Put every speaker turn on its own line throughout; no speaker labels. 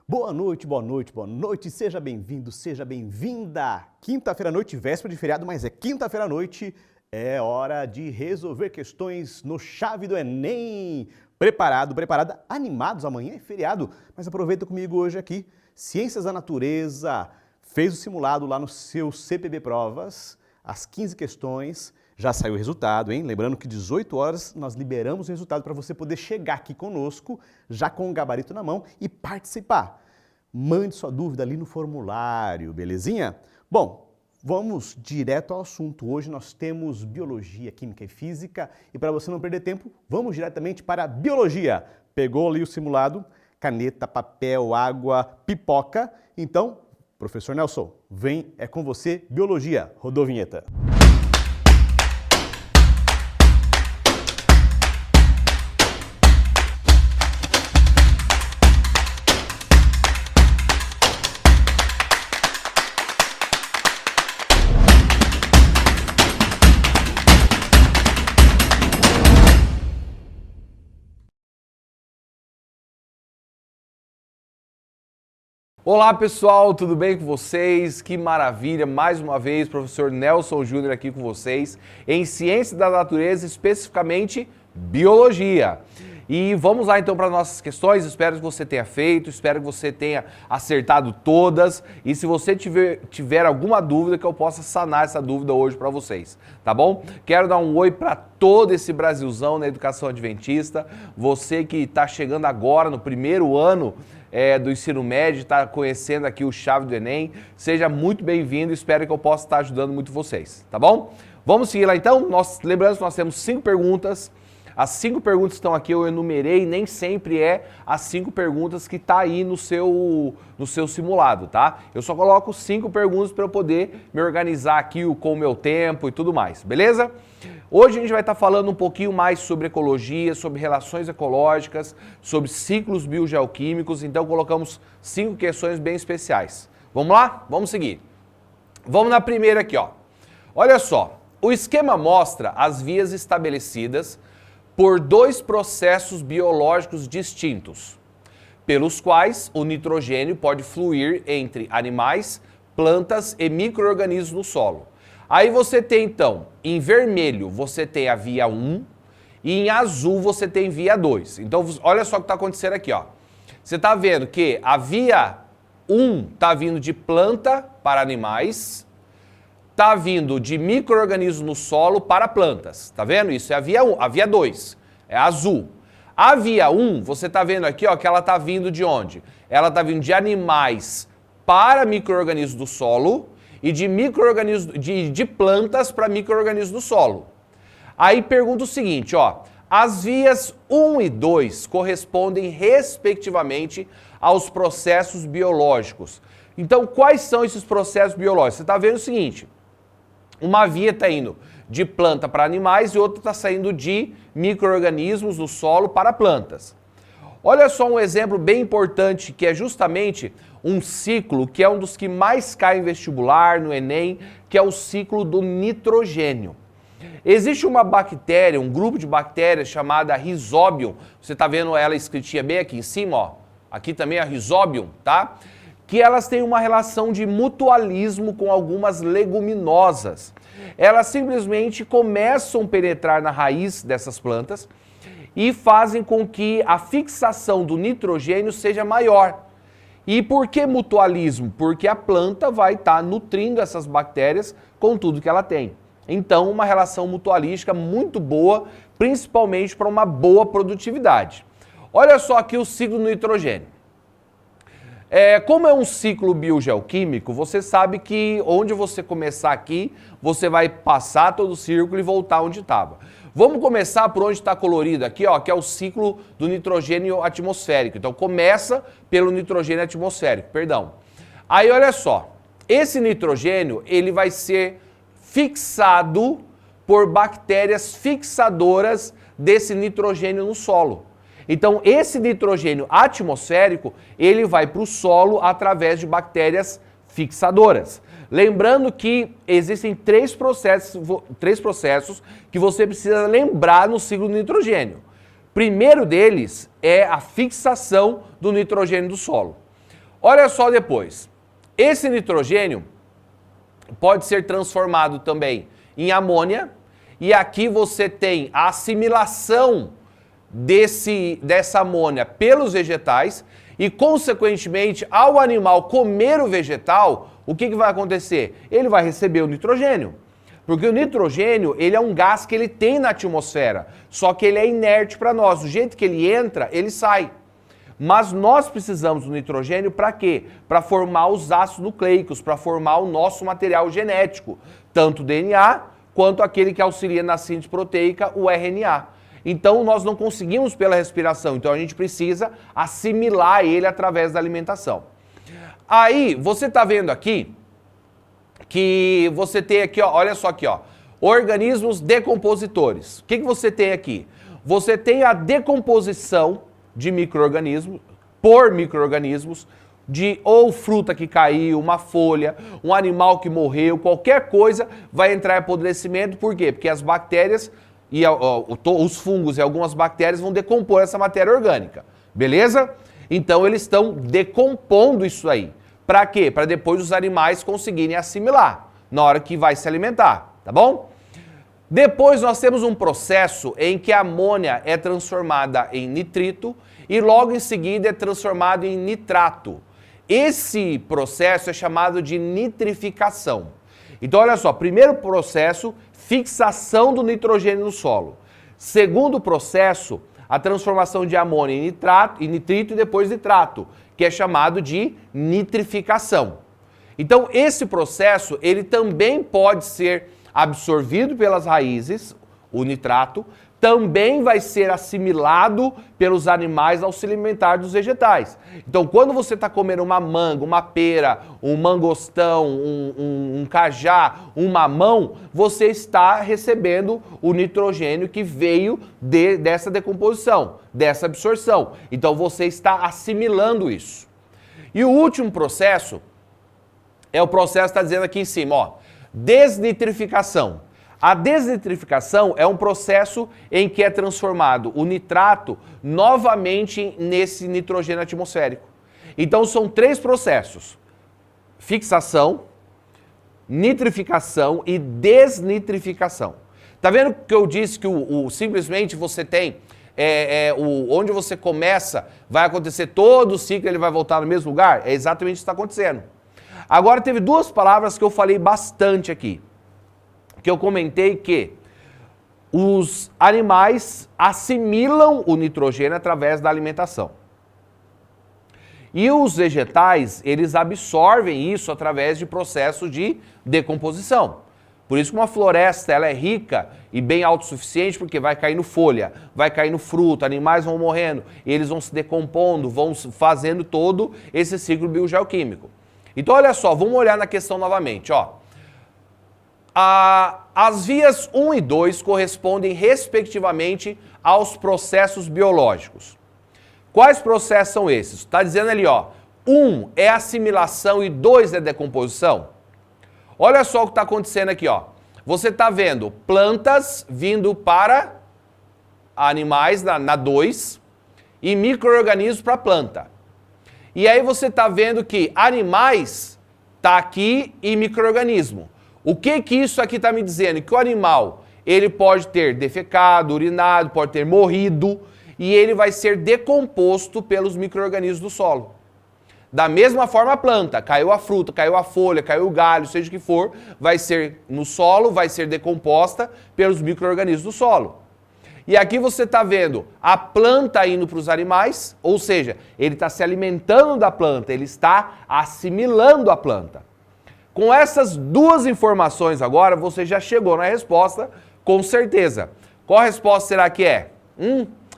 Boa noite, boa noite, boa noite. Seja bem-vindo, seja bem-vinda. Quinta-feira à noite, véspera de feriado, mas é quinta-feira à noite. É hora de resolver questões no Chave do Enem. Preparado, preparada? Animados? Amanhã é feriado, mas aproveita comigo hoje aqui. Ciências da Natureza. Fez o simulado lá no seu CPB Provas. As 15 questões. Já saiu o resultado, hein? Lembrando que 18 horas nós liberamos o resultado para você poder chegar aqui conosco, já com o gabarito na mão e participar. Mande sua dúvida ali no formulário, belezinha? Bom, vamos direto ao assunto. Hoje nós temos Biologia, Química e Física e para você não perder tempo, vamos diretamente para a Biologia. Pegou ali o simulado, caneta, papel, água, pipoca. Então, professor Nelson, vem, é com você, Biologia. Rodou a vinheta.
Olá pessoal, tudo bem com vocês? Que maravilha, mais uma vez, professor Nelson Júnior aqui com vocês em Ciência da Natureza, especificamente Biologia. E vamos lá então para nossas questões, espero que você tenha feito, espero que você tenha acertado todas e se você tiver alguma dúvida que eu possa sanar essa dúvida hoje para vocês, tá bom? Quero dar um oi para todo esse Brasilzão na educação adventista, você que está chegando agora no primeiro ano do ensino médio, está conhecendo aqui o Chave do Enem, seja muito bem-vindo, espero que eu possa estar ajudando muito vocês, tá bom? Vamos seguir lá então, lembrando que nós temos 5 perguntas, as 5 perguntas estão aqui, eu enumerei, nem sempre é as 5 perguntas que está aí no seu simulado, tá? Eu só coloco 5 perguntas para eu poder me organizar aqui com o meu tempo e tudo mais, beleza? Hoje a gente vai estar falando um pouquinho mais sobre ecologia, sobre relações ecológicas, sobre ciclos biogeoquímicos, então colocamos 5 questões bem especiais. Vamos lá? Vamos seguir. Vamos na primeira aqui, ó. Olha só, o esquema mostra as vias estabelecidas por 2 processos biológicos distintos, pelos quais o nitrogênio pode fluir entre animais, plantas e micro-organismos no solo. Aí você tem então, em vermelho você tem a via 1 e em azul você tem via 2. Então olha só o que está acontecendo aqui, ó. Você está vendo que a via 1 está vindo de planta para animais, está vindo de micro-organismos no solo para plantas. Tá vendo? Isso é a via 1, a via 2, é azul. A via 1, você está vendo aqui, ó, que ela está vindo de onde? Ela está vindo de animais para micro-organismos do solo e de micro-organismos de plantas para micro-organismos do solo. Aí pergunta o seguinte, ó, as vias 1 e 2 correspondem respectivamente aos processos biológicos. Então, quais são esses processos biológicos? Você está vendo o seguinte, uma via está indo de planta para animais e outra está saindo de micro-organismos no solo para plantas. Olha só um exemplo bem importante que é justamente um ciclo que é um dos que mais cai em vestibular, no Enem, que é o ciclo do nitrogênio. Existe uma bactéria, um grupo de bactérias chamada Rhizobium, você está vendo ela escritinha bem aqui em cima, ó. Aqui também é a Rhizobium, tá? Que elas têm uma relação de mutualismo com algumas leguminosas. Elas simplesmente começam a penetrar na raiz dessas plantas e fazem com que a fixação do nitrogênio seja maior. E por que mutualismo? Porque a planta vai estar nutrindo essas bactérias com tudo que ela tem. Então, uma relação mutualística muito boa, principalmente para uma boa produtividade. Olha só aqui o ciclo do nitrogênio. Como é um ciclo biogeoquímico, você sabe que onde você começar aqui, você vai passar todo o círculo e voltar onde estava. Vamos começar por onde está colorido aqui, ó, que é o ciclo do nitrogênio atmosférico. Então começa pelo nitrogênio atmosférico, perdão. Aí olha só, esse nitrogênio ele vai ser fixado por bactérias fixadoras desse nitrogênio no solo. Então, esse nitrogênio atmosférico, ele vai para o solo através de bactérias fixadoras. Lembrando que existem 3 processos que você precisa lembrar no ciclo do nitrogênio. Primeiro deles é a fixação do nitrogênio do solo. Olha só depois. Esse nitrogênio pode ser transformado também em amônia, e aqui você tem a assimilação dessa amônia pelos vegetais, e consequentemente, ao animal comer o vegetal, o que vai acontecer? Ele vai receber o nitrogênio. Porque o nitrogênio, ele é um gás que ele tem na atmosfera, só que ele é inerte para nós. Do jeito que ele entra, ele sai. Mas nós precisamos do nitrogênio para quê? Para formar os ácidos nucleicos, para formar o nosso material genético, tanto o DNA quanto aquele que auxilia na síntese proteica, o RNA. Então nós não conseguimos pela respiração, então a gente precisa assimilar ele através da alimentação. Aí, você está vendo aqui que você tem aqui, ó, olha só aqui, ó, organismos decompositores. O que você tem aqui? Você tem a decomposição de micro-organismos, por micro-organismos, de ou fruta que caiu, uma folha, um animal que morreu, qualquer coisa vai entrar em apodrecimento. Por quê? Porque as bactérias e os fungos e algumas bactérias vão decompor essa matéria orgânica. Beleza? Então eles estão decompondo isso aí. Para quê? Para depois os animais conseguirem assimilar na hora que vai se alimentar, tá bom? Depois nós temos um processo em que a amônia é transformada em nitrito e logo em seguida é transformado em nitrato. Esse processo é chamado de nitrificação. Então olha só, primeiro processo, fixação do nitrogênio no solo. Segundo processo, a transformação de amônia em nitrito e depois nitrato, que é chamado de nitrificação. Então esse processo, ele também pode ser absorvido pelas raízes, o nitrato, também vai ser assimilado pelos animais ao se alimentar dos vegetais. Então, quando você está comendo uma manga, uma pera, um mangostão, um cajá, um mamão, você está recebendo o nitrogênio que veio dessa decomposição, dessa absorção. Então, você está assimilando isso. E o último processo é o processo que está dizendo aqui em cima, ó, desnitrificação. A desnitrificação é um processo em que é transformado o nitrato novamente nesse nitrogênio atmosférico. Então são três processos: fixação, nitrificação e desnitrificação. Tá vendo que eu disse que simplesmente você tem, onde você começa, vai acontecer todo o ciclo, ele vai voltar no mesmo lugar? É exatamente isso que está acontecendo. Agora teve duas palavras que eu falei bastante aqui, que eu comentei que os animais assimilam o nitrogênio através da alimentação. E os vegetais, eles absorvem isso através de processo de decomposição. Por isso que uma floresta ela é rica e bem autossuficiente, porque vai caindo folha, vai caindo fruta, animais vão morrendo, eles vão se decompondo, vão fazendo todo esse ciclo biogeoquímico. Então olha só, vamos olhar na questão novamente, ó. As vias 1 e 2 correspondem respectivamente aos processos biológicos. Quais processos são esses? Está dizendo ali, ó, 1 é assimilação e 2 é decomposição. Olha só o que está acontecendo aqui, ó. Você está vendo plantas vindo para animais na 2 e micro-organismos para a planta. E aí você está vendo que animais está aqui e micro-organismo. O que isso aqui está me dizendo? Que o animal, ele pode ter defecado, urinado, pode ter morrido e ele vai ser decomposto pelos micro-organismos do solo. Da mesma forma a planta, caiu a fruta, caiu a folha, caiu o galho, seja o que for, vai ser no solo, vai ser decomposta pelos micro-organismos do solo. E aqui você está vendo a planta indo para os animais, ou seja, ele está se alimentando da planta, ele está assimilando a planta. Com essas duas informações agora, você já chegou na resposta, com certeza. Qual a resposta será que é?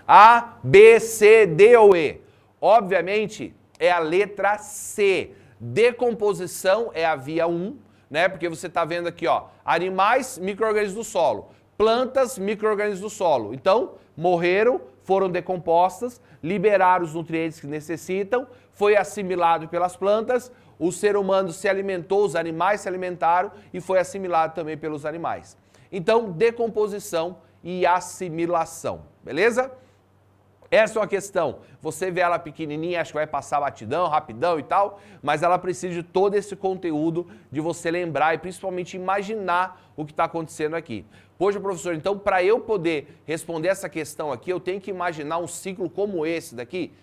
A, B, C, D ou E? Obviamente, é a letra C. Decomposição é a via 1, né? Porque você está vendo aqui, ó, animais, micro-organismos do solo. Plantas, micro-organismos do solo. Então, morreram, foram decompostas, liberaram os nutrientes que necessitam, foi assimilado pelas plantas, o ser humano se alimentou, os animais se alimentaram e foi assimilado também pelos animais. Então, decomposição e assimilação, beleza? Essa é uma questão. Você vê ela pequenininha, acha que vai passar batidão, rapidão e tal, mas ela precisa de todo esse conteúdo de você lembrar e principalmente imaginar o que está acontecendo aqui. Poxa, professor, então para eu poder responder essa questão aqui, eu tenho que imaginar um ciclo como esse daqui?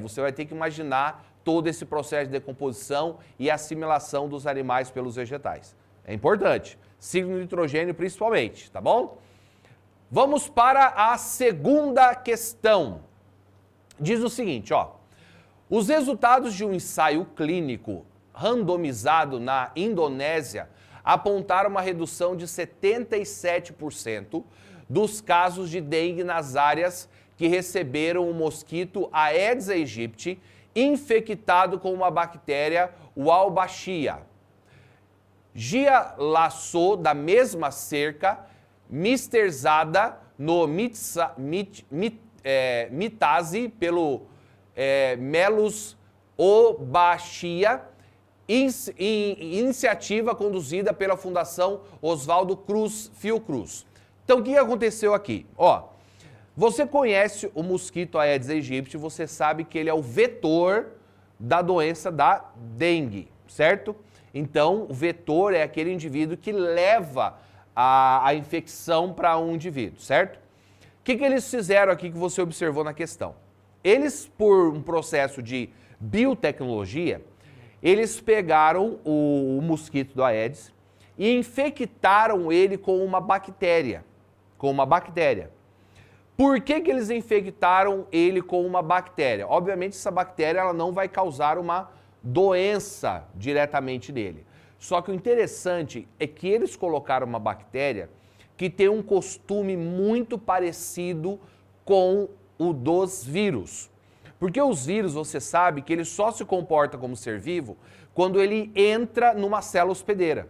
Você vai ter que imaginar todo esse processo de decomposição e assimilação dos animais pelos vegetais. É importante. Ciclo de nitrogênio principalmente, tá bom? Vamos para a segunda questão. Diz o seguinte, os resultados de um ensaio clínico randomizado na Indonésia apontaram uma redução de 77% dos casos de dengue nas áreas que receberam o mosquito Aedes aegypti infectado com uma bactéria Wolbachia. Gia laçou da mesma cerca misterzada no mitase pelo Melos Wolbachia, iniciativa conduzida pela Fundação Oswaldo Cruz Fiocruz. Então, o que aconteceu aqui? Você conhece o mosquito Aedes aegypti, você sabe que ele é o vetor da doença da dengue, certo? Então, o vetor é aquele indivíduo que leva a infecção para um indivíduo, certo? O que eles fizeram aqui que você observou na questão? Eles, por um processo de biotecnologia, eles pegaram o mosquito do Aedes e infectaram ele com uma bactéria. Por que eles infectaram ele com uma bactéria? Obviamente, essa bactéria ela não vai causar uma doença diretamente nele. Só que o interessante é que eles colocaram uma bactéria que tem um costume muito parecido com o dos vírus. Porque os vírus, você sabe que ele só se comporta como ser vivo quando ele entra numa célula hospedeira.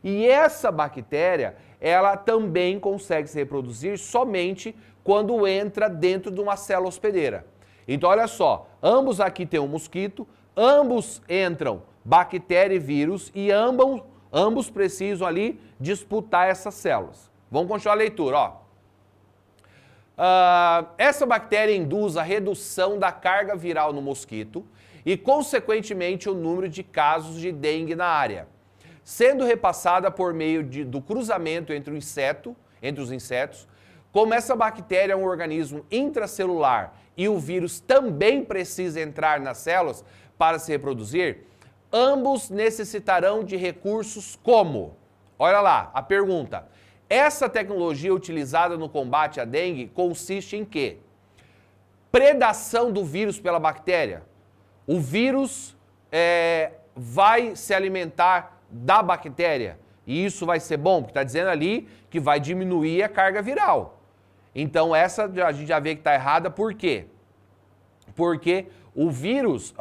E essa bactéria, ela também consegue se reproduzir somente quando entra dentro de uma célula hospedeira. Então, olha só, ambos aqui têm um mosquito, ambos entram bactéria e vírus e ambos precisam ali disputar essas células. Vamos continuar a leitura, essa bactéria induz a redução da carga viral no mosquito e, consequentemente, o número de casos de dengue na área, sendo repassada por meio do cruzamento entre os insetos. Como essa bactéria é um organismo intracelular e o vírus também precisa entrar nas células para se reproduzir, ambos necessitarão de recursos como? Olha lá, a pergunta. Essa tecnologia utilizada no combate à dengue consiste em quê? Predação do vírus pela bactéria. O vírus vai se alimentar da bactéria e isso vai ser bom, porque está dizendo ali que vai diminuir a carga viral. Então essa a gente já vê que está errada, por quê? Porque o vírus,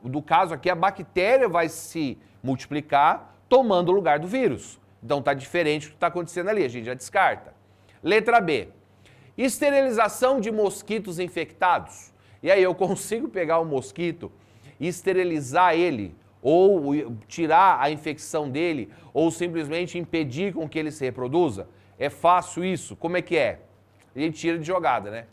no caso aqui, a bactéria vai se multiplicar tomando o lugar do vírus. Então está diferente do que está acontecendo ali, a gente já descarta. Letra B. Esterilização de mosquitos infectados. E aí eu consigo pegar o mosquito e esterilizar ele, ou tirar a infecção dele, ou simplesmente impedir com que ele se reproduza? É fácil isso? Como é que é? A gente tira de jogada, né?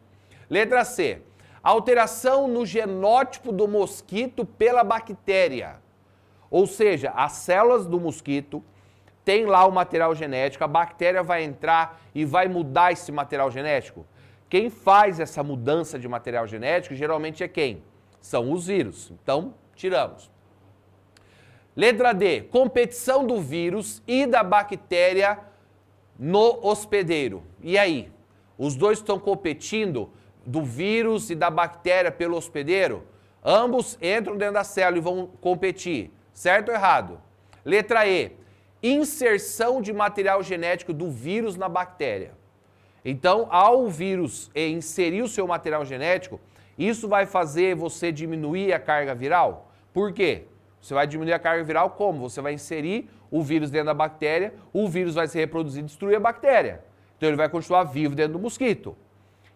Letra C. Alteração no genótipo do mosquito pela bactéria. Ou seja, as células do mosquito tem lá o material genético, a bactéria vai entrar e vai mudar esse material genético. Quem faz essa mudança de material genético geralmente é quem? São os vírus. Então, tiramos. Letra D. Competição do vírus e da bactéria no hospedeiro. E aí? Os dois estão competindo do vírus e da bactéria pelo hospedeiro? Ambos entram dentro da célula e vão competir. Certo ou errado? Letra E. Inserção de material genético do vírus na bactéria. Então, ao vírus inserir o seu material genético, isso vai fazer você diminuir a carga viral? Por quê? Você vai diminuir a carga viral como? Você vai inserir o vírus dentro da bactéria, o vírus vai se reproduzir e destruir a bactéria. Então, ele vai continuar vivo dentro do mosquito.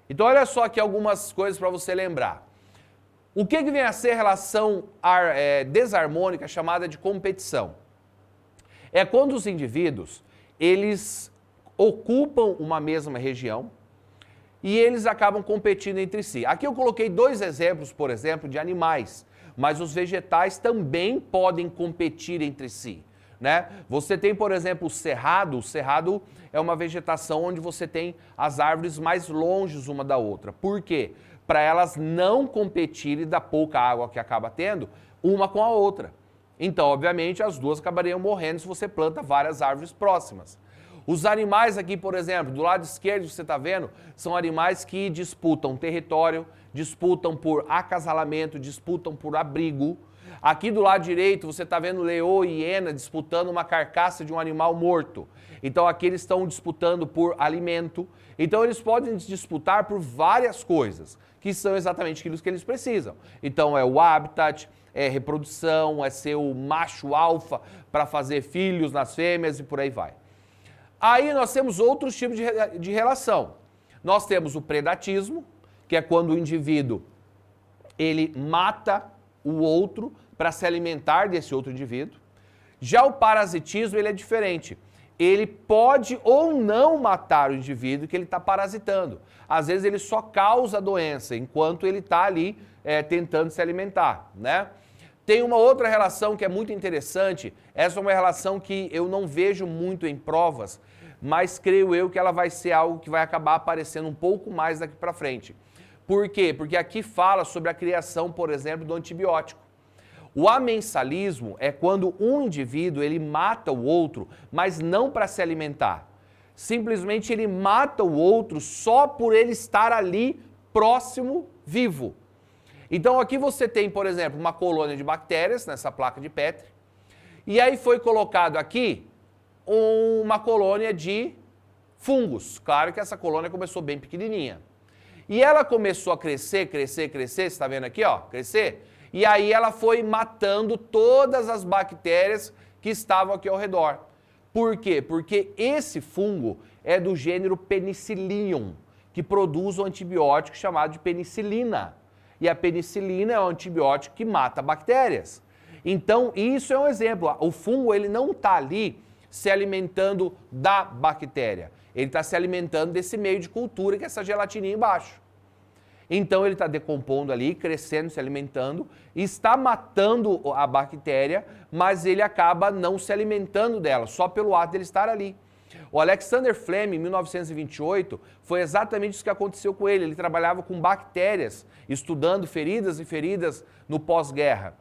Então, olha só aqui algumas coisas para você lembrar. O que vem a ser a relação desarmônica chamada de competição? É quando os indivíduos, eles ocupam uma mesma região e eles acabam competindo entre si. Aqui eu coloquei 2 exemplos, por exemplo, de animais, mas os vegetais também podem competir entre si, né? Você tem, por exemplo, o cerrado é uma vegetação onde você tem as árvores mais longe uma da outra. Por quê? Para elas não competirem da pouca água que acaba tendo uma com a outra. Então, obviamente, as duas acabariam morrendo se você planta várias árvores próximas. Os animais aqui, por exemplo, do lado esquerdo, você está vendo, são animais que disputam território, disputam por acasalamento, disputam por abrigo. Aqui do lado direito, você está vendo leoa e hiena disputando uma carcaça de um animal morto. Então, aqui eles estão disputando por alimento. Então, eles podem disputar por várias coisas, que são exatamente aquilo que eles precisam. Então, é o habitat, é reprodução, é ser o macho alfa para fazer filhos nas fêmeas e por aí vai. Aí nós temos outros tipos de relação. Nós temos o predatismo, que é quando o indivíduo ele mata o outro para se alimentar desse outro indivíduo. Já o parasitismo ele é diferente. Ele pode ou não matar o indivíduo que ele está parasitando. Às vezes ele só causa a doença enquanto ele está ali tentando se alimentar, né? Tem uma outra relação que é muito interessante. Essa é uma relação que eu não vejo muito em provas, mas creio eu que ela vai ser algo que vai acabar aparecendo um pouco mais daqui para frente. Por quê? Porque aqui fala sobre a criação, por exemplo, do antibiótico. O amensalismo é quando um indivíduo ele mata o outro, mas não para se alimentar. Simplesmente ele mata o outro só por ele estar ali próximo, vivo. Então aqui você tem, por exemplo, uma colônia de bactérias nessa placa de Petri, e aí foi colocado aqui uma colônia de fungos. Claro que essa colônia começou bem pequenininha. E ela começou a crescer, você está vendo aqui, ó, crescer? E aí ela foi matando todas as bactérias que estavam aqui ao redor. Por quê? Porque esse fungo é do gênero Penicillium, que produz um antibiótico chamado de penicilina. E a penicilina é um antibiótico que mata bactérias. Então, isso é um exemplo. O fungo ele não está ali se alimentando da bactéria. Ele está se alimentando desse meio de cultura que é essa gelatininha embaixo. Então, ele está decompondo ali, crescendo, se alimentando, está matando a bactéria, mas ele acaba não se alimentando dela, só pelo ato dele estar ali. O Alexander Fleming, em 1928, foi exatamente isso que aconteceu com ele. Ele trabalhava com bactérias, estudando feridas e feridas no pós-guerra.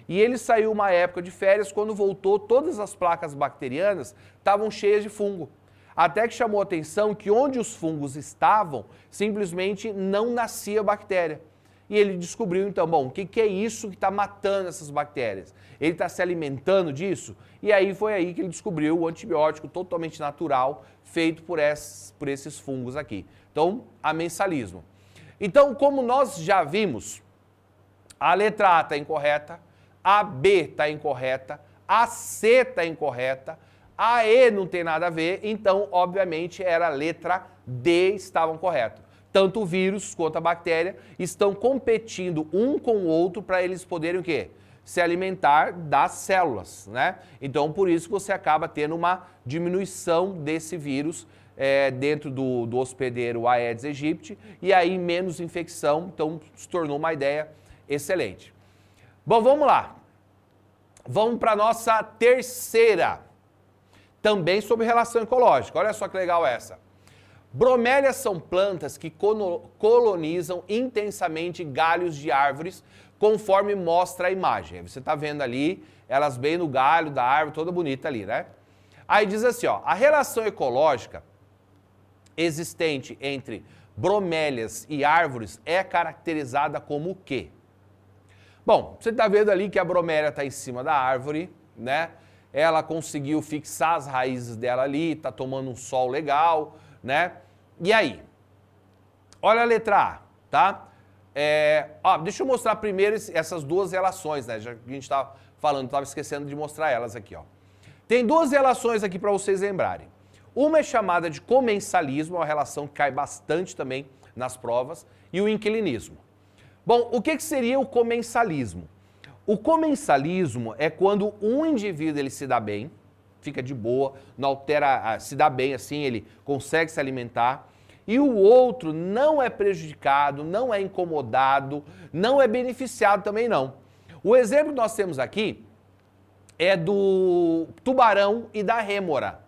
E ele saiu uma época de férias, quando voltou, todas as placas bacterianas estavam cheias de fungo. Até que chamou a atenção que onde os fungos estavam, simplesmente não nascia bactéria. E ele descobriu então, bom, o que é isso que está matando essas bactérias? Ele está se alimentando disso? E aí foi aí que ele descobriu o antibiótico totalmente natural, feito por esses fungos aqui. Então, amensalismo. Então, como nós já vimos, a letra A está incorreta, a B está incorreta, a C está incorreta, a E não tem nada a ver, então, obviamente, era a letra D estavam correto. Tanto o vírus quanto a bactéria estão competindo um com o outro para eles poderem o quê? Se alimentar das células, né? Então, por isso que você acaba tendo uma diminuição desse vírus dentro do hospedeiro Aedes aegypti, e aí menos infecção, então se tornou uma ideia excelente. Bom, vamos lá. Vamos para a nossa terceira, também sobre relação ecológica. Olha só que legal essa. Bromélias são plantas que colonizam intensamente galhos de árvores, conforme mostra a imagem. Você está vendo ali, elas bem no galho da árvore, toda bonita ali, né? Aí diz assim, ó, a relação ecológica existente entre bromélias e árvores é caracterizada como o quê? Bom, você está vendo ali que a bromélia está em cima da árvore, né? Ela conseguiu fixar as raízes dela ali, está tomando um sol legal, né? E aí? Olha a letra A, tá? Deixa eu mostrar primeiro essas duas relações, né? Já que a gente estava falando, estava esquecendo de mostrar elas aqui, ó. Tem duas relações aqui para vocês lembrarem. Uma é chamada de comensalismo, uma relação que cai bastante também nas provas, e o inquilinismo. Bom, o que seria o comensalismo? O comensalismo é quando um indivíduo ele se dá bem, fica de boa, não altera, se dá bem assim, ele consegue se alimentar, e o outro não é prejudicado, não é incomodado, não é beneficiado também não. O exemplo que nós temos aqui é do tubarão e da rêmora.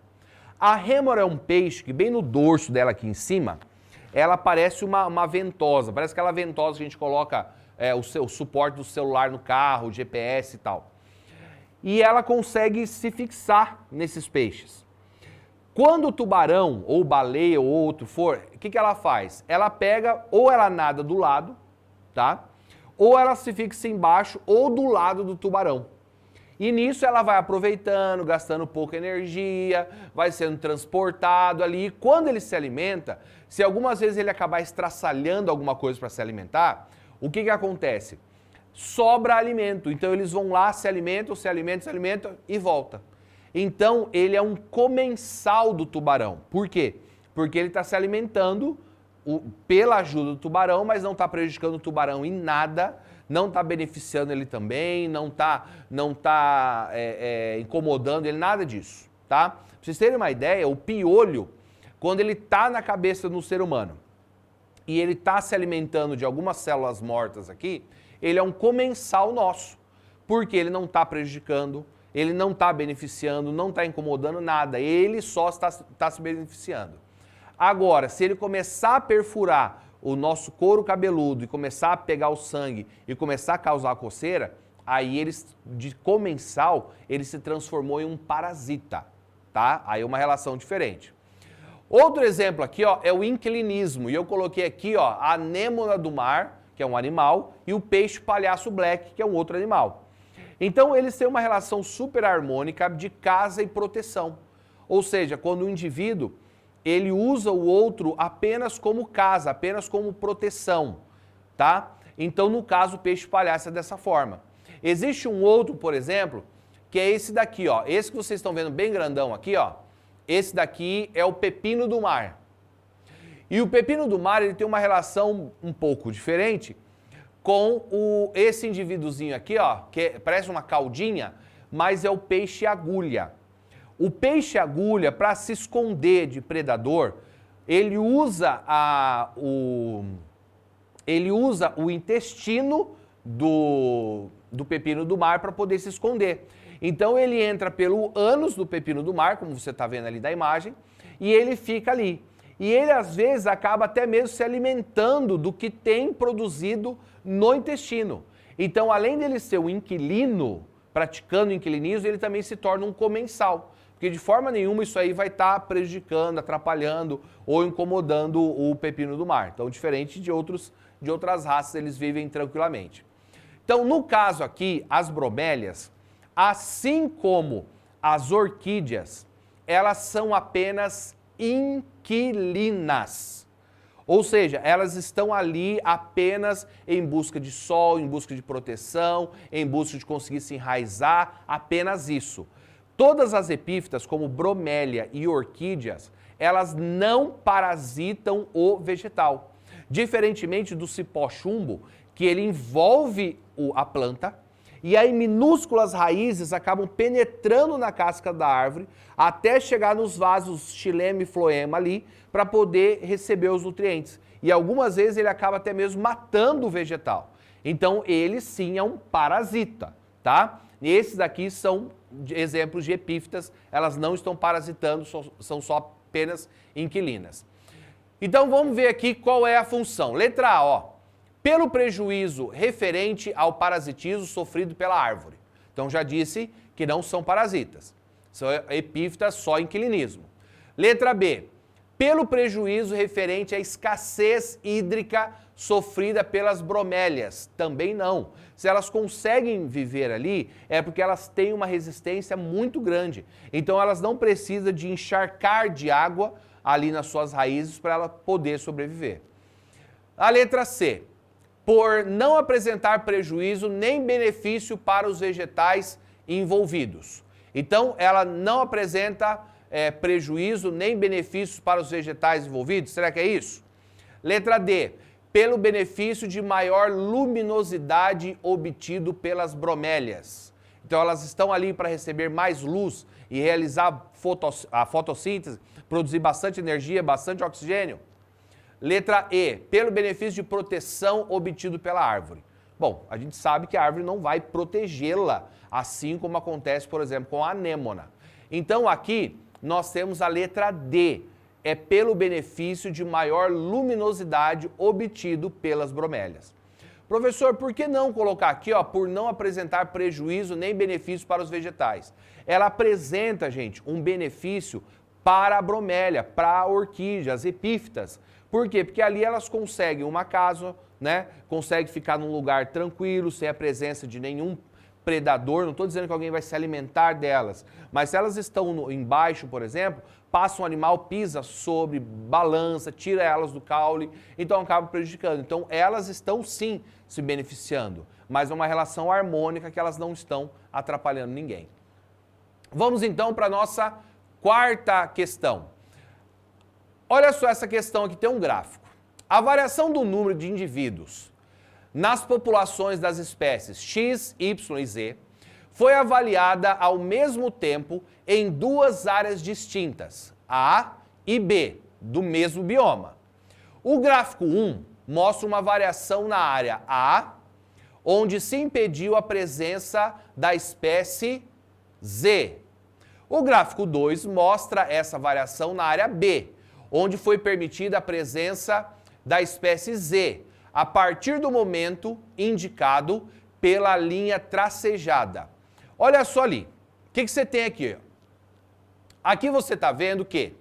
A rêmora é um peixe que bem no dorso dela aqui em cima, ela parece uma ventosa, parece aquela ventosa que a gente coloca o suporte do celular no carro, GPS e tal. E ela consegue se fixar nesses peixes. Quando o tubarão, ou baleia, ou outro for, o que ela faz? Ela pega, ou ela nada do lado, tá? Ou ela se fixa embaixo, ou do lado do tubarão. E nisso ela vai aproveitando, gastando pouca energia, vai sendo transportado ali. E quando ele se alimenta, se algumas vezes ele acabar estraçalhando alguma coisa para se alimentar, o que acontece? Sobra alimento. Então eles vão lá, se alimentam e volta. Então ele é um comensal do tubarão. Por quê? Porque ele está se alimentando pela ajuda do tubarão, mas não está prejudicando o tubarão em nada, não está beneficiando ele também, não está incomodando ele, nada disso, tá? Pra vocês terem uma ideia, o piolho, quando ele está na cabeça do ser humano e ele está se alimentando de algumas células mortas aqui, ele é um comensal nosso, porque ele não está prejudicando, ele não está beneficiando, não está incomodando nada, ele só está se beneficiando. Agora, se ele começar a perfurar o nosso couro cabeludo e começar a pegar o sangue e começar a causar coceira, aí de comensal, ele se transformou em um parasita, tá? Aí é uma relação diferente. Outro exemplo aqui, ó, é o inquilinismo, e eu coloquei aqui, ó, a anêmona do mar, que é um animal, e o peixe palhaço black, que é um outro animal. Então, eles têm uma relação super harmônica de casa e proteção. Ou seja, quando o indivíduo ele usa o outro apenas como casa, apenas como proteção, tá? Então, no caso, o peixe palhaço é dessa forma. Existe um outro, por exemplo, que é esse daqui, ó. Esse que vocês estão vendo bem grandão aqui, ó. Esse daqui é o pepino do mar. E o pepino do mar, ele tem uma relação um pouco diferente com esse indivíduozinho aqui, ó, que parece uma caldinha, mas é o peixe agulha. O peixe agulha, para se esconder de predador, ele usa o intestino do pepino do mar para poder se esconder. Então ele entra pelo ânus do pepino do mar, como você está vendo ali da imagem, e ele fica ali. E ele às vezes acaba até mesmo se alimentando do que tem produzido no intestino. Então, além dele ser um inquilino, praticando inquilinismo, ele também se torna um comensal. Porque de forma nenhuma isso aí vai estar prejudicando, atrapalhando ou incomodando o pepino do mar. Então, diferente de outras raças, eles vivem tranquilamente. Então, no caso aqui, as bromélias, assim como as orquídeas, elas são apenas inquilinas. Ou seja, elas estão ali apenas em busca de sol, em busca de proteção, em busca de conseguir se enraizar, apenas isso. Todas as epífitas, como bromélia e orquídeas, elas não parasitam o vegetal. Diferentemente do cipó-chumbo, que ele envolve a planta, e aí minúsculas raízes acabam penetrando na casca da árvore até chegar nos vasos xilema e floema ali para poder receber os nutrientes. E algumas vezes ele acaba até mesmo matando o vegetal. Então ele sim é um parasita, tá? E esses daqui são exemplos de epífitas, elas não estão parasitando, são só apenas inquilinas. Então vamos ver aqui qual é a função. Letra A, ó. Pelo prejuízo referente ao parasitismo sofrido pela árvore. Então já disse que não são parasitas, são epífitas só inquilinismo. Letra B, pelo prejuízo referente à escassez hídrica sofrida pelas bromélias, também não. Se elas conseguem viver ali, é porque elas têm uma resistência muito grande. Então elas não precisam de encharcar de água ali nas suas raízes para ela poder sobreviver. A letra C, por não apresentar prejuízo nem benefício para os vegetais envolvidos. Então, ela não apresenta prejuízo nem benefícios para os vegetais envolvidos? Será que é isso? Letra D, pelo benefício de maior luminosidade obtido pelas bromélias. Então, elas estão ali para receber mais luz e realizar a fotossíntese, produzir bastante energia, bastante oxigênio. Letra E, pelo benefício de proteção obtido pela árvore. Bom, a gente sabe que a árvore não vai protegê-la, assim como acontece, por exemplo, com a anêmona. Então aqui nós temos a letra D, é pelo benefício de maior luminosidade obtido pelas bromélias. Professor, por que não colocar aqui, ó, por não apresentar prejuízo nem benefício para os vegetais? Ela apresenta, gente, um benefício para a bromélia, para a orquídea, as epífitas. Por quê? Porque ali elas conseguem uma casa, né? Conseguem ficar num lugar tranquilo, sem a presença de nenhum predador. Não estou dizendo que alguém vai se alimentar delas, mas se elas estão embaixo, por exemplo, passa um animal, pisa sobre, balança, tira elas do caule, então acaba prejudicando. Então elas estão sim se beneficiando, mas é uma relação harmônica que elas não estão atrapalhando ninguém. Vamos então para a nossa quarta questão. Olha só essa questão aqui, tem um gráfico. A variação do número de indivíduos nas populações das espécies X, Y e Z foi avaliada ao mesmo tempo em duas áreas distintas, A e B, do mesmo bioma. O gráfico 1 mostra uma variação na área A, onde se impediu a presença da espécie Z. O gráfico 2 mostra essa variação na área B, onde foi permitida a presença da espécie Z, a partir do momento indicado pela linha tracejada. Olha só ali, o que você tem aqui? Aqui você está vendo que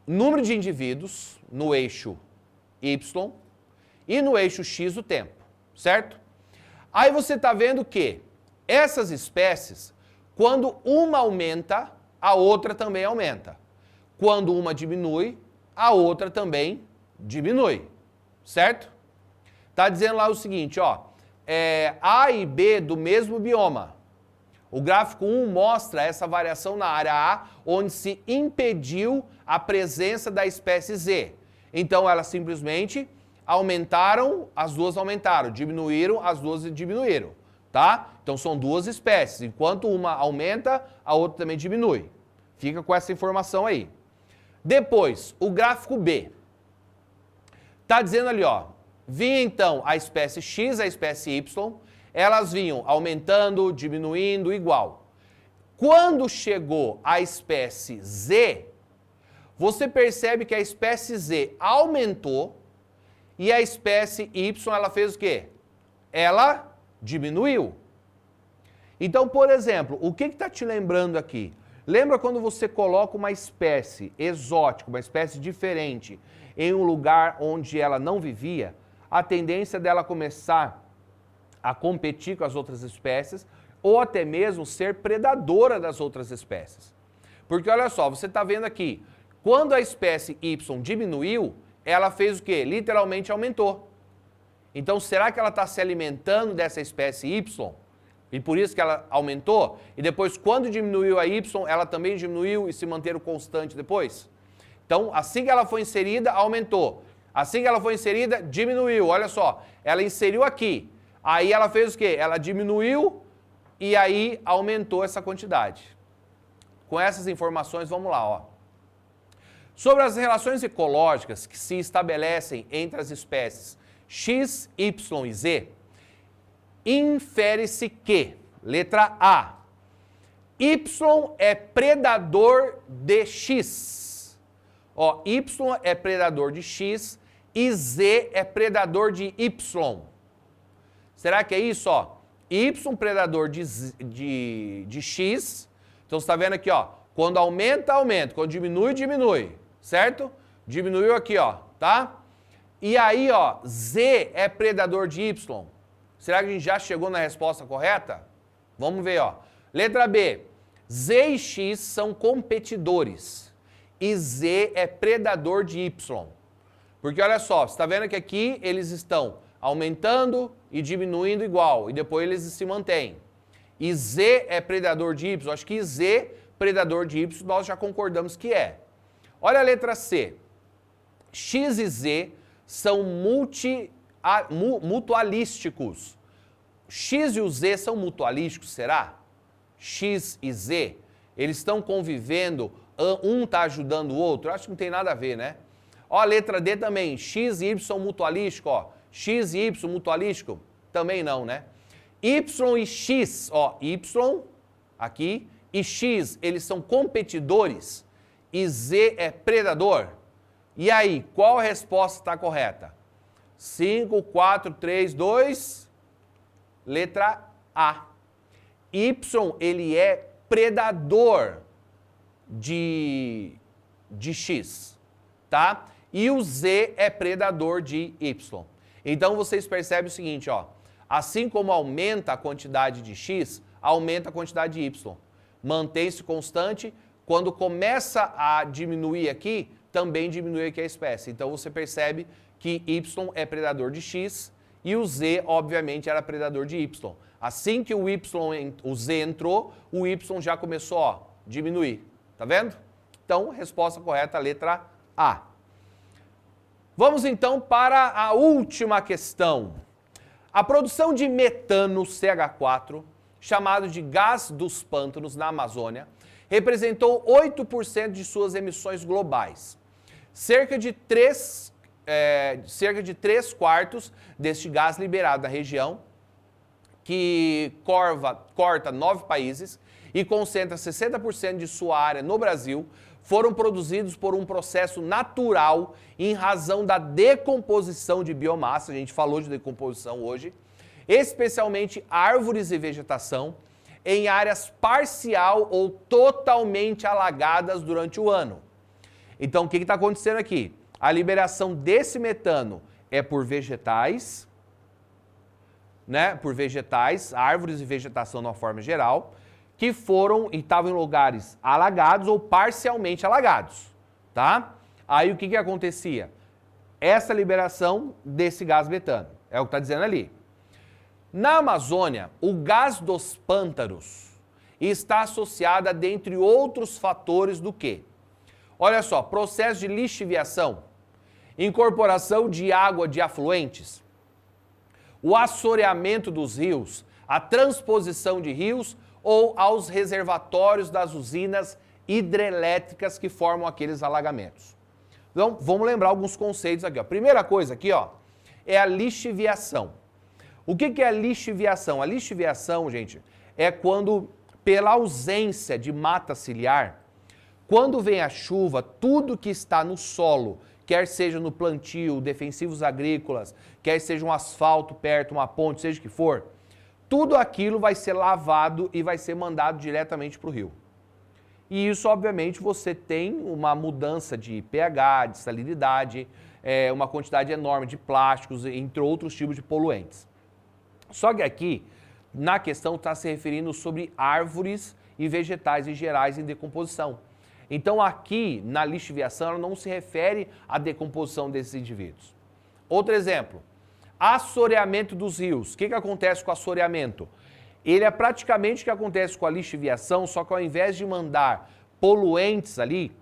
número de indivíduos no eixo Y e no eixo X o tempo, certo? Aí você está vendo que essas espécies, quando uma aumenta, a outra também aumenta. Quando uma diminui, a outra também diminui, certo? Está dizendo lá o seguinte, ó, A e B do mesmo bioma. O gráfico 1 mostra essa variação na área A, onde se impediu a presença da espécie Z. Então elas simplesmente aumentaram, as duas aumentaram, diminuíram, as duas diminuíram, tá? Então são duas espécies, enquanto uma aumenta, a outra também diminui. Fica com essa informação aí. Depois, o gráfico B. Tá dizendo ali, ó, vinha então a espécie X, a espécie Y, elas vinham aumentando, diminuindo, igual. Quando chegou a espécie Z, você percebe que a espécie Z aumentou e a espécie Y, ela fez o quê? Ela diminuiu. Então, por exemplo, o que está te lembrando aqui? Lembra quando você coloca uma espécie exótica, uma espécie diferente, em um lugar onde ela não vivia? A tendência dela começar a competir com as outras espécies ou até mesmo ser predadora das outras espécies. Porque olha só, você está vendo aqui, quando a espécie Y diminuiu, ela fez o quê? Literalmente aumentou. Então, será que ela está se alimentando dessa espécie Y? E por isso que ela aumentou? E depois, quando diminuiu a Y, ela também diminuiu e se manteve constante depois? Então, assim que ela foi inserida, aumentou. Assim que ela foi inserida, diminuiu. Olha só, ela inseriu aqui. Aí ela fez o quê? Ela diminuiu e aí aumentou essa quantidade. Com essas informações, vamos lá, ó. Sobre as relações ecológicas que se estabelecem entre as espécies X, Y e Z, infere-se que, letra A, Y é predador de X. Ó, Y é predador de X e Z é predador de Y. Será que é isso, ó? Y predador de X. Então você está vendo aqui, ó. Quando aumenta, aumenta. Quando diminui, diminui. Certo? Diminuiu aqui, ó. Tá? E aí, ó, Z é predador de Y. Será que a gente já chegou na resposta correta? Vamos ver, ó. Letra B. Z e X são competidores. E Z é predador de Y. Porque olha só, você está vendo que aqui eles estão aumentando e diminuindo igual, e depois eles se mantêm. E Z é predador de Y, acho que Z, predador de Y, nós já concordamos que é. Olha a letra C. X e Z são mutualísticos. X e o Z são mutualísticos, será? X e Z, eles estão convivendo, um está ajudando o outro? Acho que não tem nada a ver, né? Ó, a letra D também, X e Y mutualístico, ó. X e Y mutualístico? Também não, né? Y e X, ó, Y aqui e X, eles são competidores e Z é predador. E aí, qual a resposta está correta? 5, 4, 3, 2, letra A. Y, ele é predador de X, tá? E o Z é predador de Y. Então, vocês percebem o seguinte, ó. Assim como aumenta a quantidade de X, aumenta a quantidade de Y. Mantém-se constante. Quando começa a diminuir aqui, também diminui aqui a espécie. Então, você percebe que Y é predador de X e o Z, obviamente, era predador de Y. Assim que o Z entrou, o Y já começou a diminuir. Tá vendo? Então, resposta correta, letra A. Vamos então para a última questão. A produção de metano CH4, chamado de gás dos pântanos na Amazônia, representou 8% de suas emissões globais. Cerca de 3 quartos deste gás liberado na região, que corta 9 países e concentra 60% de sua área no Brasil, foram produzidos por um processo natural em razão da decomposição de biomassa, a gente falou de decomposição hoje, especialmente árvores e vegetação, em áreas parcial ou totalmente alagadas durante o ano. Então, o que está acontecendo aqui? A liberação desse metano é por vegetais, né? Por vegetais, árvores e vegetação de uma forma geral, que foram e estavam em lugares alagados ou parcialmente alagados, tá? Aí o que acontecia? Essa liberação desse gás metano, é o que está dizendo ali. Na Amazônia, o gás dos pântanos está associado a, dentre outros fatores, do quê? Olha só, processo de lixiviação, incorporação de água de afluentes, o assoreamento dos rios, a transposição de rios ou aos reservatórios das usinas hidrelétricas que formam aqueles alagamentos. Então, vamos lembrar alguns conceitos aqui, ó. Primeira coisa aqui, ó, é a lixiviação. O que é a lixiviação? A lixiviação, gente, é quando, pela ausência de mata ciliar, quando vem a chuva, tudo que está no solo, quer seja no plantio, defensivos agrícolas, quer seja um asfalto perto, uma ponte, seja o que for, tudo aquilo vai ser lavado e vai ser mandado diretamente para o rio. E isso, obviamente, você tem uma mudança de pH, de salinidade, uma quantidade enorme de plásticos, entre outros tipos de poluentes. Só que aqui, na questão, está se referindo sobre árvores e vegetais em gerais em decomposição. Então, aqui, na lixiviação, ela não se refere à decomposição desses indivíduos. Outro exemplo, assoreamento dos rios. O que acontece com o assoreamento? Ele é praticamente o que acontece com a lixiviação, só que ao invés de mandar poluentes ali,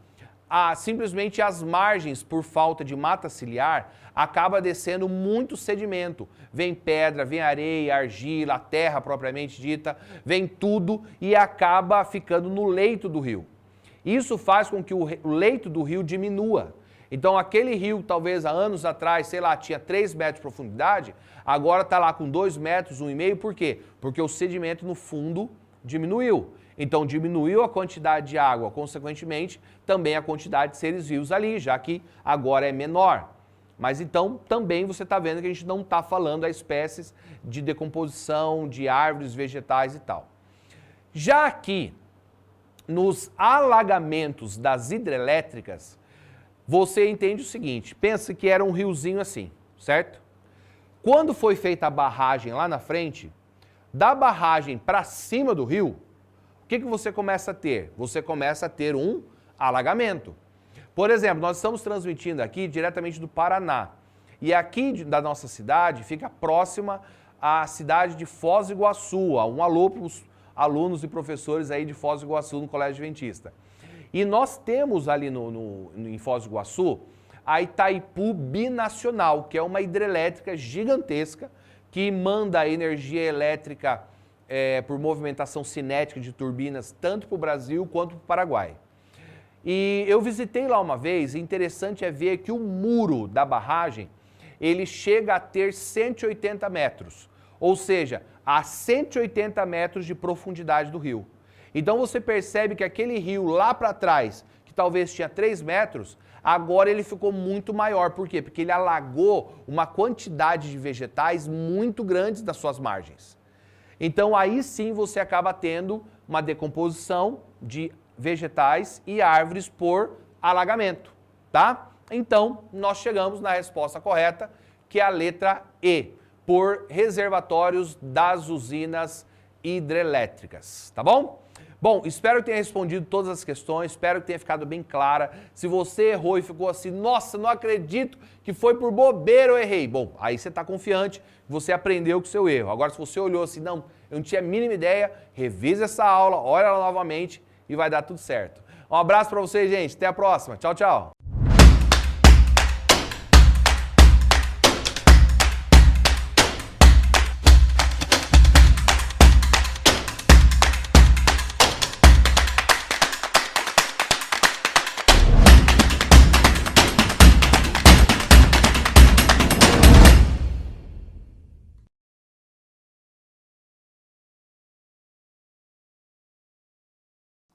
simplesmente as margens, por falta de mata ciliar, acaba descendo muito sedimento. Vem pedra, vem areia, argila, a terra propriamente dita, vem tudo e acaba ficando no leito do rio. Isso faz com que o leito do rio diminua. Então, aquele rio, talvez há anos atrás, sei lá, tinha 3 metros de profundidade, agora está lá com 2 metros, 1,5, por quê? Porque o sedimento no fundo diminuiu. Então, diminuiu a quantidade de água, consequentemente, também a quantidade de seres vivos ali, já que agora é menor. Mas então, também você está vendo que a gente não está falando a espécies de decomposição, de árvores, vegetais e tal. Já aqui, nos alagamentos das hidrelétricas, você entende o seguinte, pensa que era um riozinho assim, certo? Quando foi feita a barragem lá na frente, da barragem para cima do rio, o que você começa a ter? Você começa a ter um alagamento. Por exemplo, nós estamos transmitindo aqui diretamente do Paraná. E aqui da nossa cidade fica próxima à cidade de Foz do Iguaçu. Um alô para os alunos e professores aí de Foz do Iguaçu no Colégio Adventista. E nós temos ali em Foz do Iguaçu a Itaipu Binacional, que é uma hidrelétrica gigantesca que manda energia elétrica por movimentação cinética de turbinas tanto para o Brasil quanto para o Paraguai. E eu visitei lá uma vez, e interessante é ver que o muro da barragem, ele chega a ter 180 metros, ou seja, a 180 metros de profundidade do rio. Então você percebe que aquele rio lá para trás, que talvez tinha 3 metros, agora ele ficou muito maior. Por quê? Porque ele alagou uma quantidade de vegetais muito grandes das suas margens. Então aí sim você acaba tendo uma decomposição de vegetais e árvores por alagamento, tá? Então nós chegamos na resposta correta, que é a letra E, por reservatórios das usinas hidrelétricas, tá bom? Bom, espero que tenha respondido todas as questões, espero que tenha ficado bem clara. Se você errou e ficou assim, nossa, não acredito que foi por bobeira eu errei. Bom, aí você está confiante, você aprendeu com o seu erro. Agora, se você olhou assim, não, eu não tinha a mínima ideia, revisa essa aula, olha ela novamente e vai dar tudo certo. Um abraço para vocês, gente. Até a próxima. Tchau, tchau.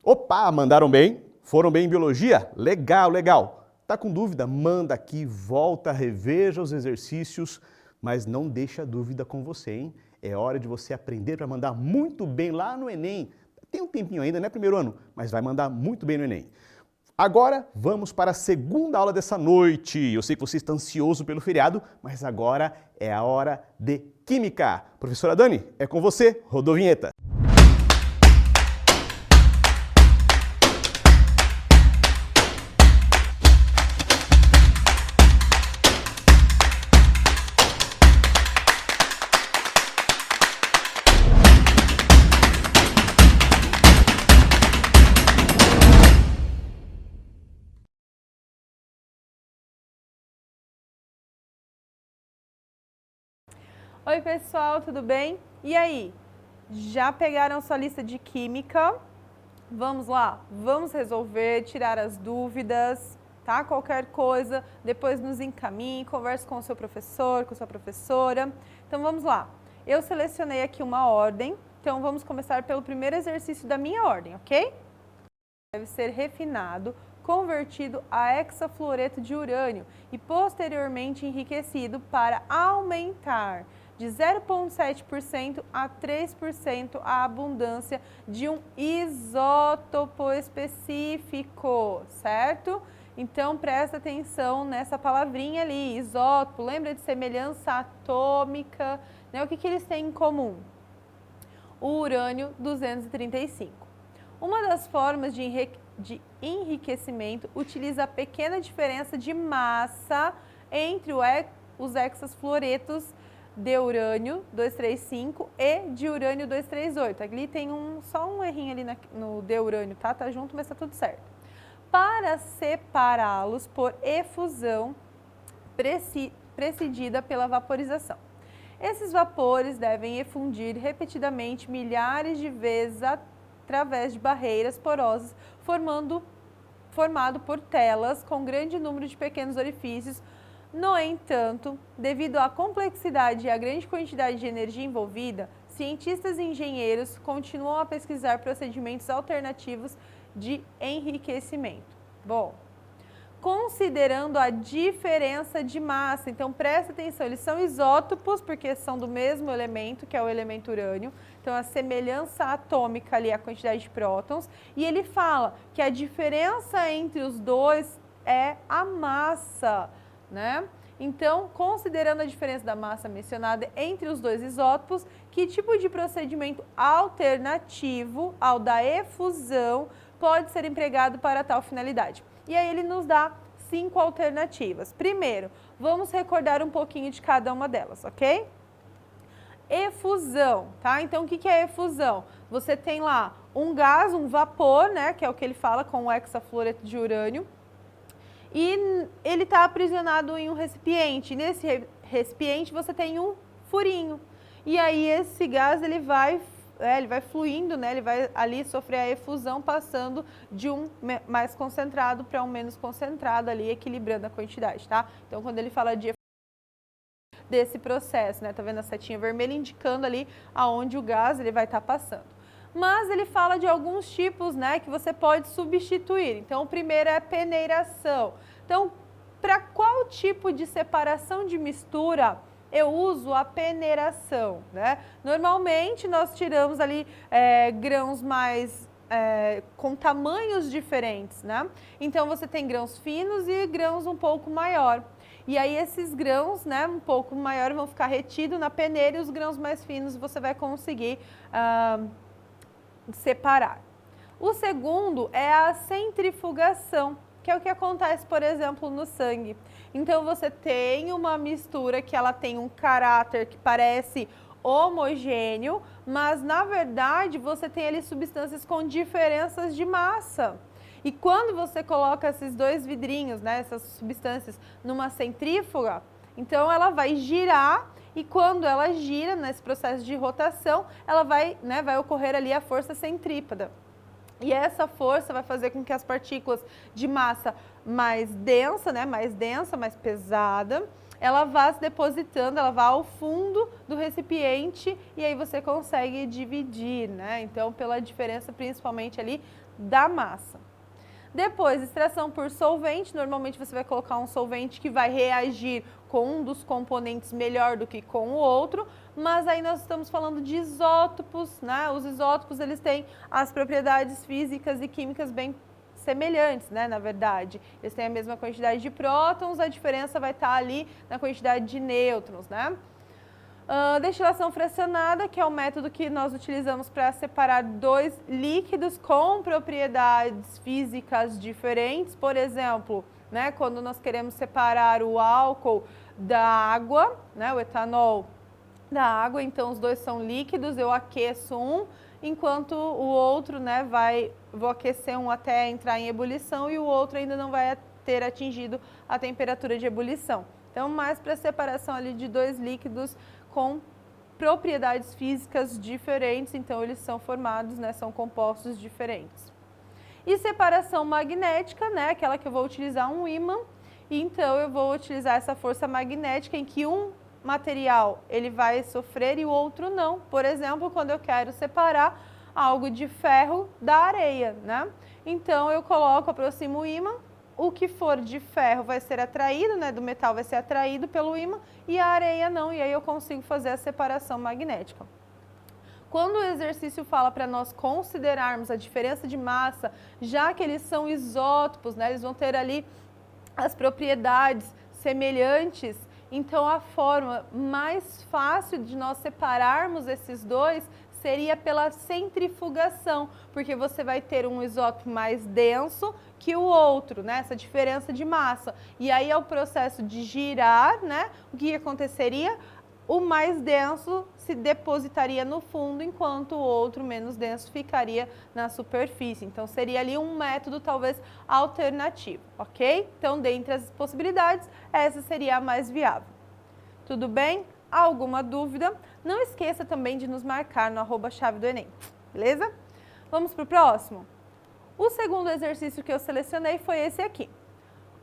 Opa, mandaram bem? Foram bem em biologia? Legal, legal. Tá com dúvida? Manda aqui, volta, reveja os exercícios, mas não deixa a dúvida com você, hein? É hora de você aprender para mandar muito bem lá no Enem. Tem um tempinho ainda, né? Primeiro ano, mas vai mandar muito bem no Enem. Agora vamos para a segunda aula dessa noite. Eu sei que você está ansioso pelo feriado, mas agora é a hora de Química. Professora Dani, é com você. Rodou a vinheta.
Oi pessoal, tudo bem? E aí, já pegaram sua lista de química? Vamos lá, vamos resolver, tirar as dúvidas, tá? Qualquer coisa, depois nos encaminhe, converse com o seu professor, com a sua professora. Então vamos lá, eu selecionei aqui uma ordem, então vamos começar pelo primeiro exercício da minha ordem, ok? Deve ser refinado, convertido a hexafluoreto de urânio e posteriormente enriquecido para aumentar de 0,7% a 3% a abundância de um isótopo específico, certo? Então, presta atenção nessa palavrinha ali, isótopo, lembra de semelhança atômica, né? O que eles têm em comum? O urânio 235. Uma das formas de enriquecimento utiliza a pequena diferença de massa entre os hexafluoretos de urânio 235 e de urânio 238. Ali tem só um errinho ali no de urânio, tá? Tá junto, mas tá tudo certo. Para separá-los por efusão precedida pela vaporização. Esses vapores devem efundir repetidamente milhares de vezes através de barreiras porosas, formado por telas com grande número de pequenos orifícios. No entanto, devido à complexidade e à grande quantidade de energia envolvida, cientistas e engenheiros continuam a pesquisar procedimentos alternativos de enriquecimento. Bom, considerando a diferença de massa, então presta atenção, eles são isótopos porque são do mesmo elemento, que é o elemento urânio, então a semelhança atômica ali é a quantidade de prótons, e ele fala que a diferença entre os dois é a massa, né? Então, considerando a diferença da massa mencionada entre os dois isótopos, que tipo de procedimento alternativo ao da efusão pode ser empregado para tal finalidade? E aí ele nos dá 5 alternativas. Primeiro, vamos recordar um pouquinho de cada uma delas, ok? Efusão, tá? Então, o que é efusão? Você tem lá um gás, um vapor, né? Que é o que ele fala com o hexafluoreto de urânio. E ele está aprisionado em um recipiente. Nesse recipiente você tem um furinho. E aí esse gás ele vai ele vai fluindo, né? Ele vai ali sofrer a efusão, passando de um mais concentrado para um menos concentrado ali, equilibrando a quantidade, tá? Então, quando ele fala de desse processo, né? Tá vendo a setinha vermelha indicando ali aonde o gás ele vai estar passando. Mas ele fala de alguns tipos, né, que você pode substituir. Então, o primeiro é a peneiração. Então, para qual tipo de separação de mistura eu uso a peneiração, né? Normalmente, nós tiramos ali grãos mais com tamanhos diferentes, né? Então, você tem grãos finos e grãos um pouco maior. E aí, esses grãos, né, um pouco maiores vão ficar retidos na peneira e os grãos mais finos você vai conseguir separar. O segundo é a centrifugação, que é o que acontece, por exemplo, no sangue. Então, você tem uma mistura que ela tem um caráter que parece homogêneo, mas, na verdade, você tem ali substâncias com diferenças de massa. E quando você coloca esses dois vidrinhos, né, essas substâncias, numa centrífuga, então ela vai girar e quando ela gira, nesse processo de rotação, ela vai ocorrer ali a força centrípeta. E essa força vai fazer com que as partículas de massa mais densa, né, mais pesada, ela vá se depositando, ela vá ao fundo do recipiente e aí você consegue dividir, né? Então, pela diferença principalmente ali da massa. Depois, extração por solvente, normalmente você vai colocar um solvente que vai reagir com um dos componentes melhor do que com o outro, mas aí nós estamos falando de isótopos, né? Os isótopos, eles têm as propriedades físicas e químicas bem semelhantes, né? Na verdade, eles têm a mesma quantidade de prótons, a diferença vai estar ali na quantidade de nêutrons, né? Destilação fracionada, que é o método que nós utilizamos para separar dois líquidos com propriedades físicas diferentes. Por exemplo, né, quando nós queremos separar o álcool da água, né, o etanol da água, então os dois são líquidos, eu aqueço um, enquanto o outro, né, vou aquecer um até entrar em ebulição e o outro ainda não vai ter atingido a temperatura de ebulição. Então, mais para separação ali de dois líquidos com propriedades físicas diferentes, então eles são formados, né, são compostos diferentes. E separação magnética, né, aquela que eu vou utilizar um ímã, e então eu vou utilizar essa força magnética em que um material ele vai sofrer e o outro não. Por exemplo, quando eu quero separar algo de ferro da areia, né? Então eu aproximo o ímã, o que for de ferro vai ser atraído, né, do metal vai ser atraído pelo ímã e a areia não, e aí eu consigo fazer a separação magnética. Quando o exercício fala para nós considerarmos a diferença de massa, já que eles são isótopos, né, eles vão ter ali as propriedades semelhantes, então a forma mais fácil de nós separarmos esses dois seria pela centrifugação, porque você vai ter um isótopo mais denso que o outro, né? Essa diferença de massa. E aí, ao processo de girar, né? O que aconteceria? O mais denso se depositaria no fundo, enquanto o outro menos denso ficaria na superfície. Então, seria ali um método talvez alternativo, ok? Então, dentre as possibilidades, essa seria a mais viável. Tudo bem? Alguma dúvida? Não esqueça também de nos marcar no @chave do Enem, beleza? Vamos para o próximo? O segundo exercício que eu selecionei foi esse aqui.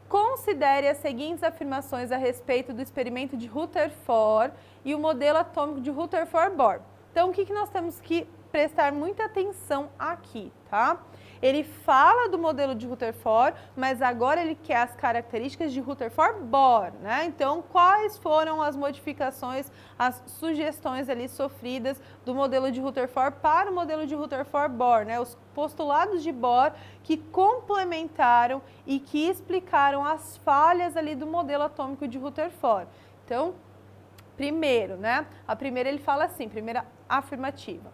Considere as seguintes afirmações a respeito do experimento de Rutherford e o modelo atômico de Rutherford-Bohr. Então, o que nós temos que prestar muita atenção aqui, tá? Ele fala do modelo de Rutherford, mas agora ele quer as características de Rutherford-Bohr, né? Então, quais foram as modificações, as sugestões ali sofridas do modelo de Rutherford para o modelo de Rutherford-Bohr, né? Os postulados de Bohr que complementaram e que explicaram as falhas ali do modelo atômico de Rutherford. Então, primeiro, né? A primeira ele fala assim, primeira afirmativa.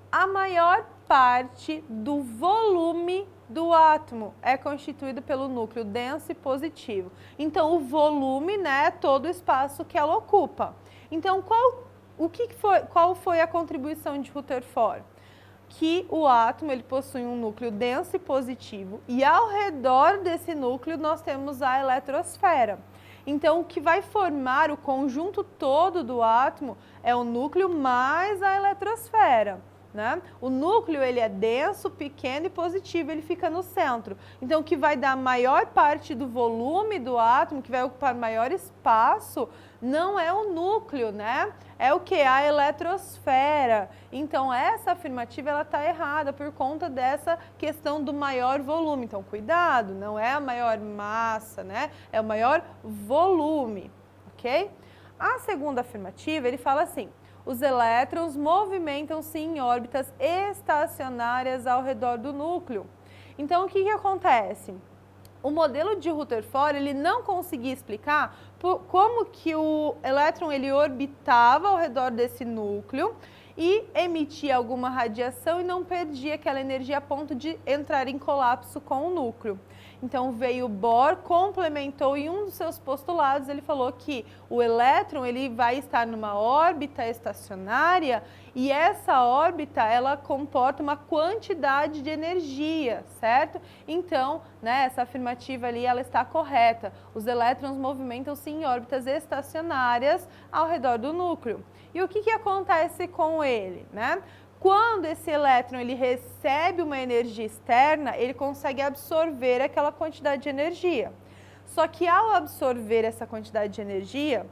A maior parte do volume do átomo é constituído pelo núcleo denso e positivo. Então, o volume, né, é todo o espaço que ela ocupa. Então, qual foi a contribuição de Rutherford? Que o átomo ele possui um núcleo denso e positivo e ao redor desse núcleo nós temos a eletrosfera. Então, o que vai formar o conjunto todo do átomo é o núcleo mais a eletrosfera. né? O núcleo ele é denso, pequeno e positivo, ele fica no centro. Então, o que vai dar maior parte do volume do átomo, que vai ocupar maior espaço, não é o núcleo, né? É o que? A eletrosfera. Então, essa afirmativa ela está errada por conta dessa questão do maior volume. Então, cuidado, não é a maior massa, né? É o maior volume, ok? A segunda afirmativa, ele fala assim: os elétrons movimentam-se em órbitas estacionárias ao redor do núcleo. Então, o que acontece? O modelo de Rutherford, ele não conseguia explicar como que o elétron ele orbitava ao redor desse núcleo e emitia alguma radiação e não perdia aquela energia a ponto de entrar em colapso com o núcleo. Então veio Bohr, complementou em um dos seus postulados, ele falou que o elétron ele vai estar numa órbita estacionária e essa órbita ela comporta uma quantidade de energia, certo? Então, né, essa afirmativa ali ela está correta. Os elétrons movimentam-se em órbitas estacionárias ao redor do núcleo. E o que acontece com ele, né? Quando esse elétron ele recebe uma energia externa, ele consegue absorver aquela quantidade de energia. Só que ao absorver essa quantidade de energia,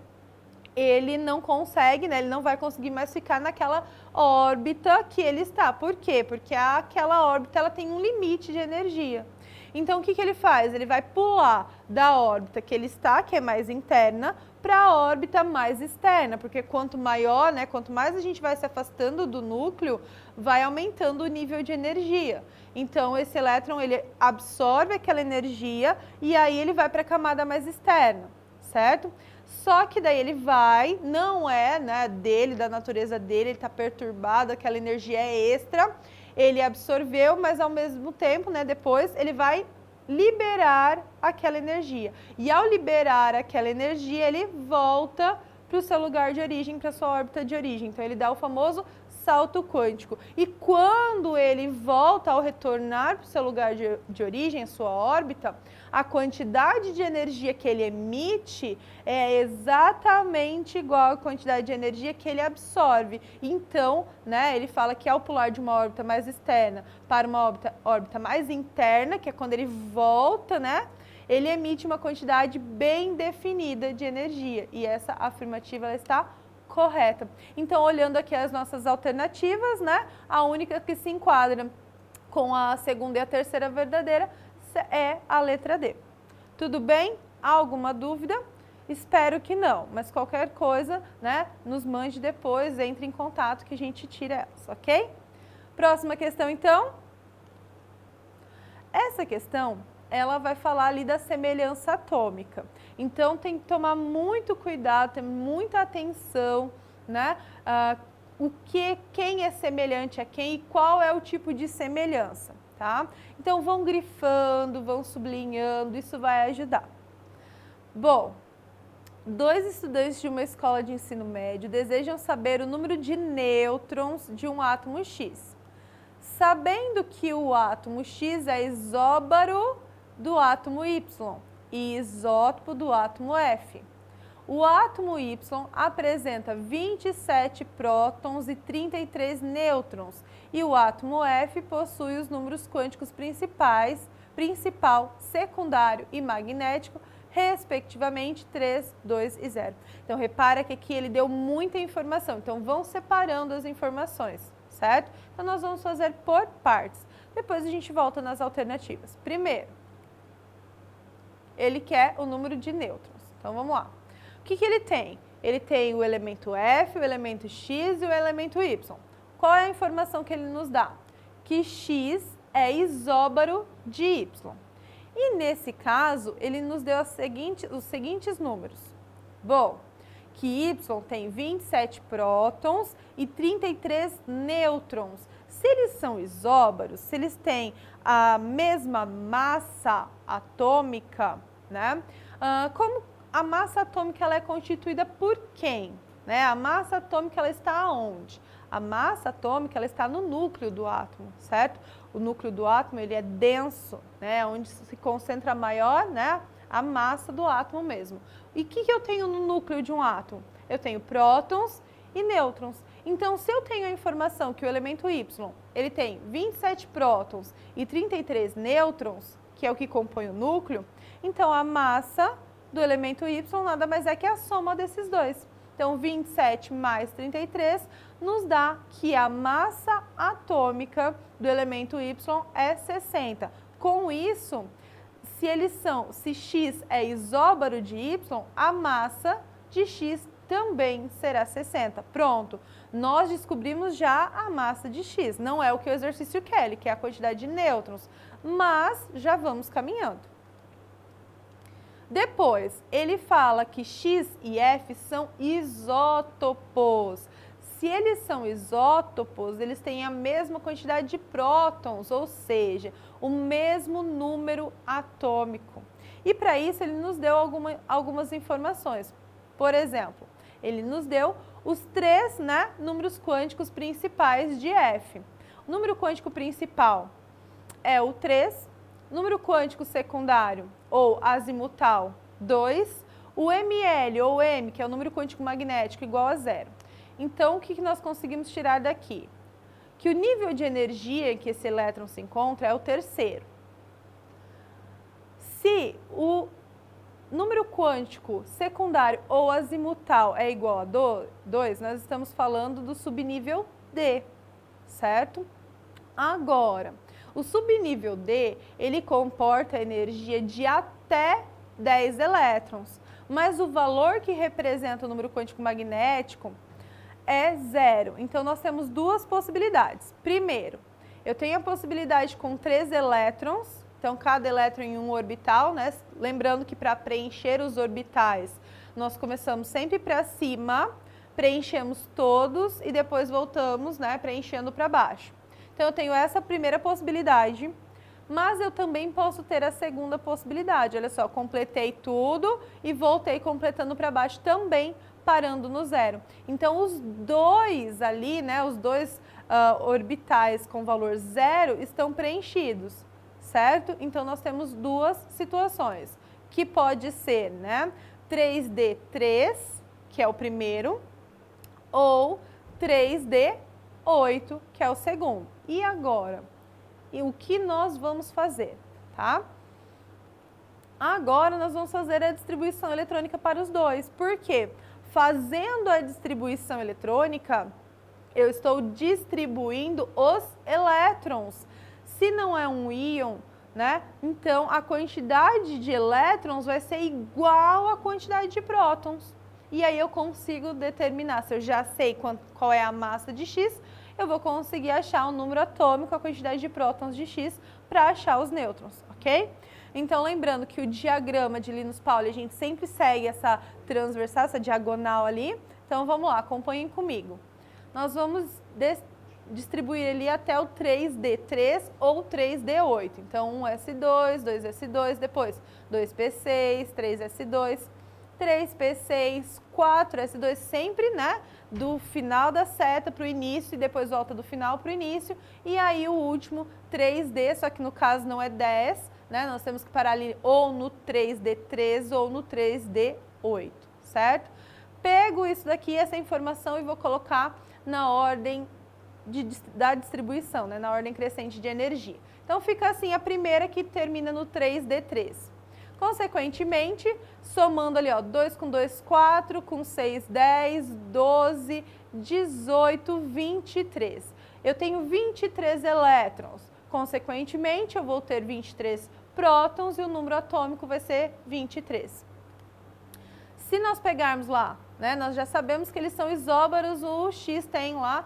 ele não consegue, né? Ele não vai conseguir mais ficar naquela órbita que ele está. Por quê? Porque aquela órbita ela tem um limite de energia. Então, o que ele faz? Ele vai pular da órbita que ele está, que é mais interna, para a órbita mais externa, porque quanto maior, né, quanto mais a gente vai se afastando do núcleo, vai aumentando o nível de energia. Então, esse elétron, ele absorve aquela energia e aí ele vai para a camada mais externa, certo? Só que daí ele vai, não é, né, dele, da natureza dele, ele está perturbado, aquela energia é extra, ele absorveu, mas ao mesmo tempo, né, depois, ele vai liberar aquela energia. E ao liberar aquela energia, ele volta para o seu lugar de origem, para a sua órbita de origem. Então, ele dá o famoso salto quântico. E quando ele volta, ao retornar para o seu lugar de origem, a sua órbita, a quantidade de energia que ele emite é exatamente igual à quantidade de energia que ele absorve. Então, né, ele fala que ao pular de uma órbita mais externa para uma órbita mais interna, que é quando ele volta, né, ele emite uma quantidade bem definida de energia. E essa afirmativa ela está correta. Então, olhando aqui as nossas alternativas, né, a única que se enquadra com a segunda e a terceira verdadeira é a letra D. Tudo bem? Alguma dúvida? Espero que não, mas qualquer coisa, né, nos mande depois, entre em contato que a gente tira elas, ok? Próxima questão, então. Essa questão, ela vai falar ali da semelhança atômica. Então, tem que tomar muito cuidado, ter muita atenção, né? Quem é semelhante a quem e qual é o tipo de semelhança, tá? Então, vão grifando, vão sublinhando, isso vai ajudar. Bom, 2 estudantes de uma escola de ensino médio desejam saber o número de nêutrons de um átomo X. Sabendo que o átomo X é isóbaro do átomo Y e isótopo do átomo F. O átomo Y apresenta 27 prótons e 33 nêutrons e o átomo F possui os números quânticos principal, secundário e magnético, respectivamente 3, 2 e 0. Então, repara que aqui ele deu muita informação, então vão separando as informações, certo? Então, nós vamos fazer por partes, depois a gente volta nas alternativas. Primeiro, ele quer o número de nêutrons, então vamos lá. O que ele tem? Ele tem o elemento F, o elemento X e o elemento Y. Qual é a informação que ele nos dá? Que X é isóbaro de Y. E nesse caso, ele nos deu os seguintes números. Bom, que Y tem 27 prótons e 33 nêutrons. Se eles são isóbaros, se eles têm a mesma massa atômica, né? Como a massa atômica ela é constituída por quem? Né? A massa atômica ela está onde? A massa atômica ela está no núcleo do átomo, certo? O núcleo do átomo ele é denso, né? Onde se concentra maior, né, a massa do átomo mesmo. E o que eu tenho no núcleo de um átomo? Eu tenho prótons e nêutrons. Então, se eu tenho a informação que o elemento Y, ele tem 27 prótons e 33 nêutrons, que é o que compõe o núcleo, então a massa do elemento Y nada mais é que a soma desses dois. Então, 27 mais 33 nos dá que a massa atômica do elemento Y é 60. Com isso, se X é isóbaro de Y, a massa de X também será 60. Pronto, nós descobrimos já a massa de X. Não é o que o exercício quer, ele quer a quantidade de nêutrons, mas já vamos caminhando. Depois, ele fala que X e F são isótopos. Se eles são isótopos, eles têm a mesma quantidade de prótons, ou seja, o mesmo número atômico. E para isso ele nos deu algumas informações. Por exemplo, ele nos deu os 3 números quânticos principais de F. O número quântico principal é o 3, número quântico secundário ou azimutal 2, o ml ou m, que é o número quântico magnético, igual a 0. Então, o que nós conseguimos tirar daqui? Que o nível de energia em que esse elétron se encontra é o terceiro. Se o número quântico secundário ou azimutal é igual a 2, nós estamos falando do subnível D, certo? Agora, o subnível D, ele comporta energia de até 10 elétrons, mas o valor que representa o número quântico magnético é 0. Então, nós temos duas possibilidades. Primeiro, eu tenho a possibilidade com 3 elétrons, então cada elétron em um orbital, né? Lembrando que para preencher os orbitais, nós começamos sempre para cima, preenchemos todos e depois voltamos, né, preenchendo para baixo. Então, eu tenho essa primeira possibilidade, mas eu também posso ter a segunda possibilidade. Olha só, completei tudo e voltei completando para baixo também, parando no 0. Então, os dois ali, né, os dois orbitais com valor 0 estão preenchidos, certo? Então, nós temos duas situações, que pode ser, né, 3D3, que é o primeiro, ou 3D8, que é o segundo. E agora? E o que nós vamos fazer, tá? Agora nós vamos fazer a distribuição eletrônica para os dois. Por quê? Fazendo a distribuição eletrônica, eu estou distribuindo os elétrons. Se não é um íon, né? Então a quantidade de elétrons vai ser igual à quantidade de prótons. E aí eu consigo determinar, se eu já sei qual é a massa de X, eu vou conseguir achar o número atômico, a quantidade de prótons de X, para achar os nêutrons, ok? Então, lembrando que o diagrama de Linus Pauling, a gente sempre segue essa transversal, essa diagonal ali. Então, vamos lá, acompanhem comigo. Nós vamos distribuir ele até o 3D3 ou 3D8. Então, 1s2, 2s2, depois 2p6, 3s2, 3p6, 4s2, sempre, né, do final da seta para o início e depois volta do final para o início. E aí o último 3D, só que no caso não é 10, né, nós temos que parar ali ou no 3D3 ou no 3D8, certo? Pego isso daqui, essa informação, e vou colocar na ordem da distribuição, né, na ordem crescente de energia. Então fica assim a primeira, que termina no 3D3. Consequentemente, somando ali, ó, 2 com 2, 4, com 6, 10, 12, 18, 23. Eu tenho 23 elétrons. Consequentemente, eu vou ter 23 prótons e o número atômico vai ser 23. Se nós pegarmos lá, né, nós já sabemos que eles são isóbaros, o X tem lá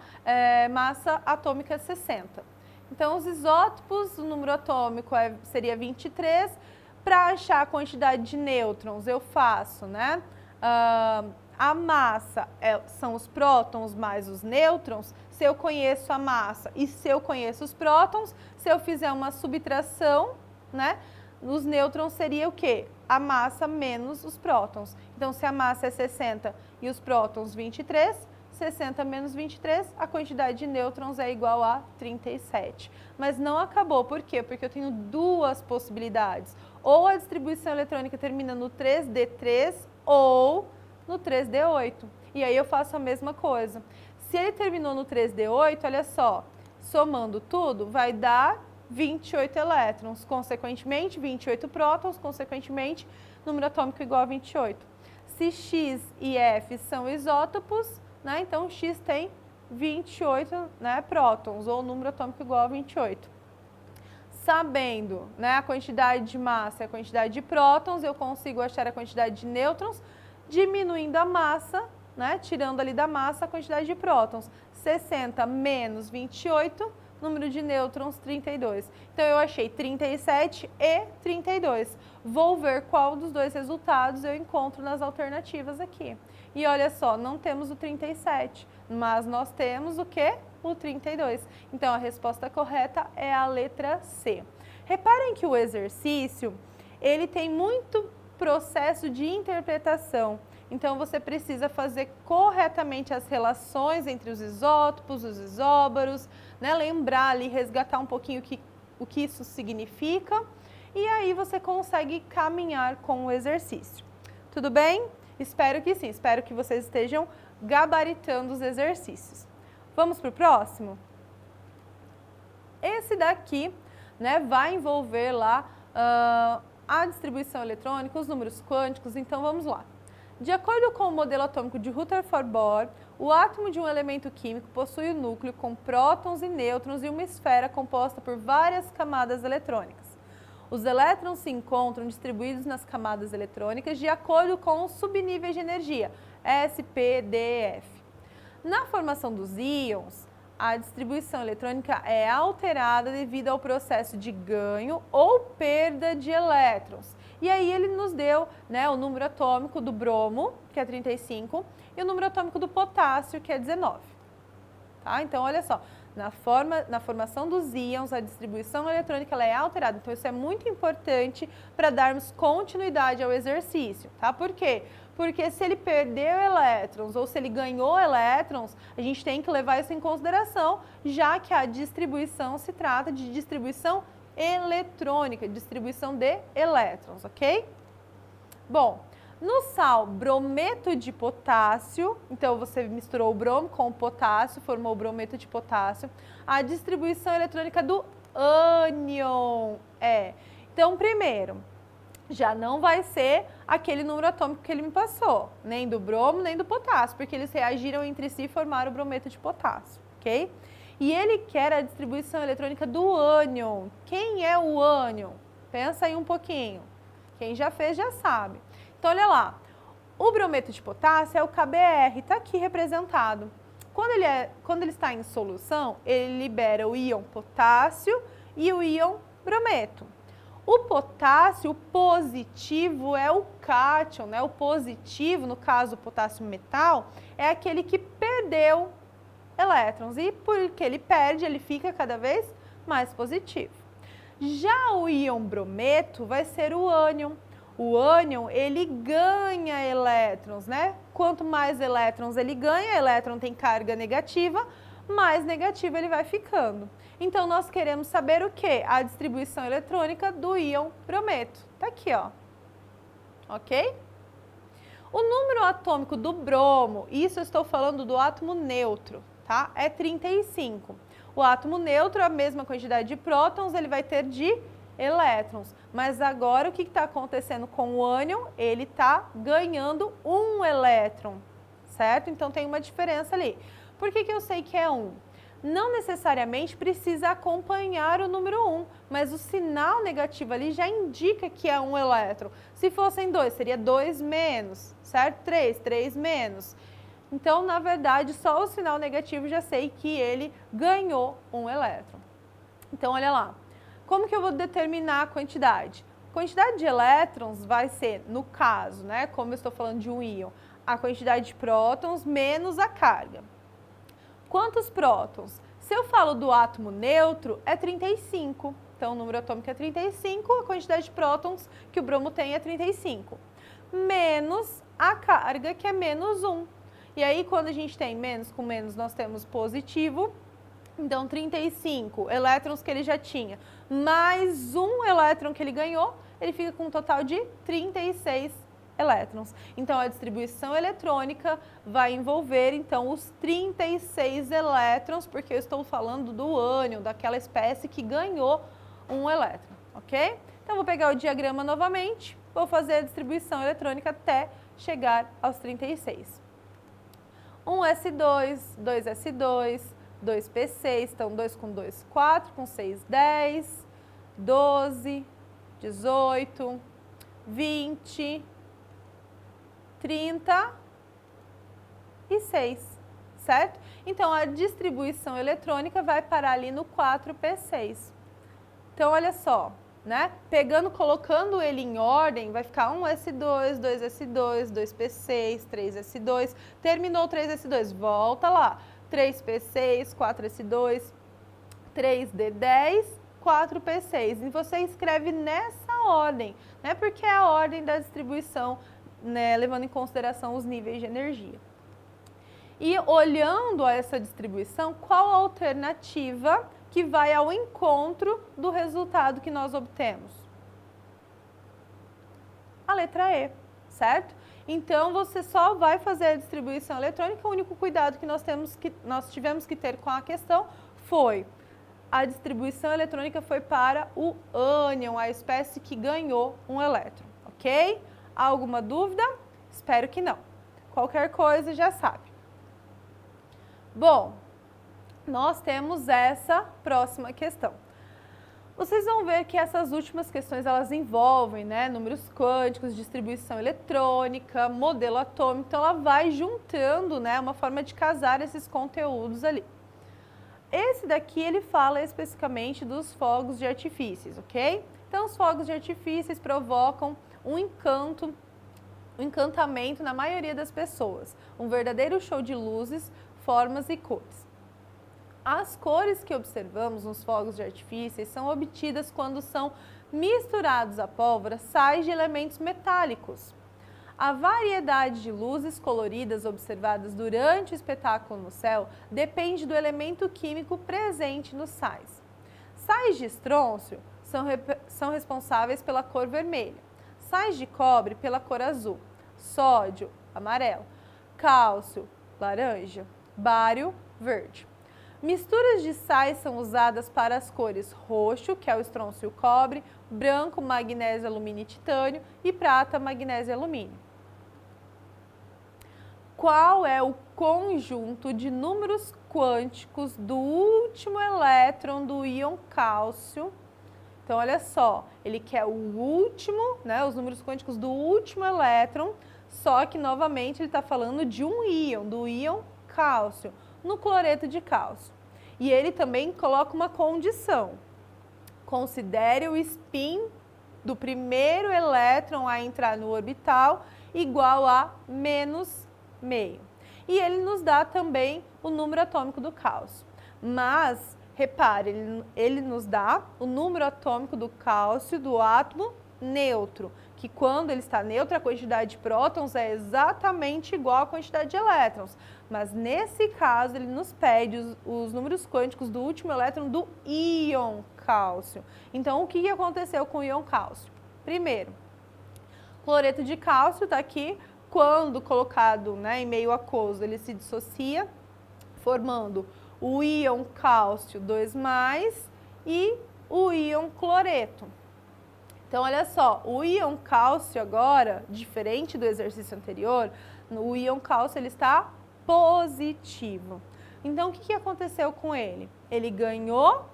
massa atômica 60. Então, os isótopos, o número atômico seria 23. Para achar a quantidade de nêutrons, eu faço, né? A massa são os prótons mais os nêutrons. Se eu conheço a massa e se eu conheço os prótons, se eu fizer uma subtração, né? Os nêutrons seria o quê? A massa menos os prótons. Então, se a massa é 60 e os prótons 23, 60 menos 23, a quantidade de nêutrons é igual a 37. Mas não acabou, por quê? Porque eu tenho duas possibilidades. Ou a distribuição eletrônica termina no 3D3 ou no 3D8. E aí eu faço a mesma coisa. Se ele terminou no 3D8, olha só, somando tudo, vai dar 28 elétrons, consequentemente 28 prótons, consequentemente número atômico igual a 28. Se X e F são isótopos, né, então X tem 28, né, prótons, ou número atômico igual a 28. Sabendo, né, a quantidade de massa e a quantidade de prótons, eu consigo achar a quantidade de nêutrons, diminuindo a massa, né, tirando ali da massa a quantidade de prótons. 60 menos 28, número de nêutrons, 32. Então, eu achei 37 e 32. Vou ver qual dos dois resultados eu encontro nas alternativas aqui. E olha só, não temos o 37, mas nós temos o quê? O 32. Então, a resposta correta é a letra C. Reparem que o exercício, ele tem muito processo de interpretação. Então, você precisa fazer corretamente as relações entre os isótopos, os isóbaros, né? Lembrar ali, resgatar um pouquinho o que isso significa. E aí você consegue caminhar com o exercício. Tudo bem? Espero que sim. Espero que vocês estejam gabaritando os exercícios. Vamos para o próximo? Esse daqui, né, vai envolver lá a distribuição eletrônica, os números quânticos. Então, vamos lá. De acordo com o modelo atômico de Rutherford Bohr, o átomo de um elemento químico possui um núcleo com prótons e nêutrons e uma esfera composta por várias camadas eletrônicas. Os elétrons se encontram distribuídos nas camadas eletrônicas de acordo com os subníveis de energia, S, P, D e F. Na formação dos íons, a distribuição eletrônica é alterada devido ao processo de ganho ou perda de elétrons. E aí ele nos deu, né, o número atômico do bromo, que é 35, e o número atômico do potássio, que é 19. Tá? Então, olha só, na formação dos íons, a distribuição eletrônica ela é alterada. Então, isso é muito importante para darmos continuidade ao exercício. Tá? Por quê? Porque se ele perdeu elétrons ou se ele ganhou elétrons, a gente tem que levar isso em consideração, já que a distribuição se trata de distribuição eletrônica, distribuição de elétrons, ok? Bom, no sal brometo de potássio, então você misturou o bromo com o potássio, formou o brometo de potássio, a distribuição eletrônica do ânion é. Então, primeiro, já não vai ser aquele número atômico que ele me passou, nem do bromo, nem do potássio, porque eles reagiram entre si e formaram o brometo de potássio, ok? E ele quer a distribuição eletrônica do ânion. Quem é o ânion? Pensa aí um pouquinho. Quem já fez já sabe. Então, olha lá. O brometo de potássio é o KBr, está aqui representado. Quando ele está em solução, ele libera o íon potássio e o íon brometo. O potássio, o positivo, é o cátion, né? O positivo, no caso o potássio metal, é aquele que perdeu elétrons. E porque ele perde, ele fica cada vez mais positivo. Já o íon brometo vai ser o ânion. O ânion, ele ganha elétrons, né? Quanto mais elétrons ele ganha, elétron tem carga negativa, mais negativo ele vai ficando. Então, nós queremos saber o quê? A distribuição eletrônica do íon brometo. Tá aqui, ó. Ok? O número atômico do bromo, isso eu estou falando do átomo neutro, tá? É 35. O átomo neutro, a mesma quantidade de prótons, ele vai ter de elétrons. Mas agora, o que está acontecendo com o ânion? Ele está ganhando um elétron, certo? Então, tem uma diferença ali. Por que eu sei que é 1? Não necessariamente precisa acompanhar o número 1, mas o sinal negativo ali já indica que é um elétron. Se fossem 2, seria 2 menos, certo? 3, 3 menos. Então, na verdade, só o sinal negativo já sei que ele ganhou um elétron. Então, olha lá. Como que eu vou determinar a quantidade? A quantidade de elétrons vai ser, no caso, né, como eu estou falando de um íon, a quantidade de prótons menos a carga. Quantos prótons? Se eu falo do átomo neutro, é 35. Então, o número atômico é 35, a quantidade de prótons que o bromo tem é 35. Menos a carga, que é menos 1. E aí, quando a gente tem menos com menos, nós temos positivo. Então, 35 elétrons que ele já tinha, mais um elétron que ele ganhou, ele fica com um total de 36 elétrons. Então, a distribuição eletrônica vai envolver, então, os 36 elétrons, porque eu estou falando do ânion, daquela espécie que ganhou um elétron, ok? Então, vou pegar o diagrama novamente, vou fazer a distribuição eletrônica até chegar aos 36. 1s2, 2s2, 2p6, então 2 com 2, 4, com 6, 10, 12, 18, 20, 36, certo? Então, a distribuição eletrônica vai parar ali no 4p6. Então, olha só, né? Colocando ele em ordem, vai ficar 1s2, 2s2, 2p6, 3s2, terminou 3s2, volta lá, 3p6, 4s2, 3d10, 4p6. E você escreve nessa ordem, né? Porque é a ordem da distribuição, né, levando em consideração os níveis de energia. E olhando a essa distribuição, qual a alternativa que vai ao encontro do resultado que nós obtemos? A letra E, certo? Então, você só vai fazer a distribuição eletrônica, o único cuidado que nós tivemos que ter com a questão foi a distribuição eletrônica foi para o ânion, a espécie que ganhou um elétron, ok? Alguma dúvida? Espero que não. Qualquer coisa já sabe. Bom, nós temos essa próxima questão. Vocês vão ver que essas últimas questões, elas envolvem, né, números quânticos, distribuição eletrônica, modelo atômico, então ela vai juntando, né, uma forma de casar esses conteúdos ali. Esse daqui, ele fala especificamente dos fogos de artifícios, ok? Então, os fogos de artifícios provocam um encantamento na maioria das pessoas, um verdadeiro show de luzes, formas e cores. As cores que observamos nos fogos de artifícios são obtidas quando são misturados à pólvora sais de elementos metálicos. A variedade de luzes coloridas observadas durante o espetáculo no céu depende do elemento químico presente nos sais. Sais de estrôncio são responsáveis pela cor vermelha, sais de cobre pela cor azul, sódio, amarelo, cálcio, laranja, bário, verde. Misturas de sais são usadas para as cores roxo, que é o estrôncio e o cobre, branco, magnésio, alumínio e titânio, e prata, magnésio e alumínio. Qual é o conjunto de números quânticos do último elétron do íon cálcio? Então, olha só, ele quer o último, né, os números quânticos do último elétron, só que, novamente, ele está falando de um íon, do íon cálcio, no cloreto de cálcio. E ele também coloca uma condição. Considere o spin do primeiro elétron a entrar no orbital igual a menos meio. E ele nos dá também o número atômico do cálcio. Mas, repare, ele nos dá o número atômico do cálcio do átomo neutro, que quando ele está neutro, a quantidade de prótons é exatamente igual à quantidade de elétrons. Mas nesse caso, ele nos pede os números quânticos do último elétron do íon cálcio. Então, o que aconteceu com o íon cálcio? Primeiro, cloreto de cálcio está aqui, quando colocado, né, em meio aquoso, ele se dissocia, formando o íon cálcio 2+, e o íon cloreto. Então, olha só, o íon cálcio agora, diferente do exercício anterior, o íon cálcio ele está positivo. Então, o que aconteceu com ele? Ele ganhou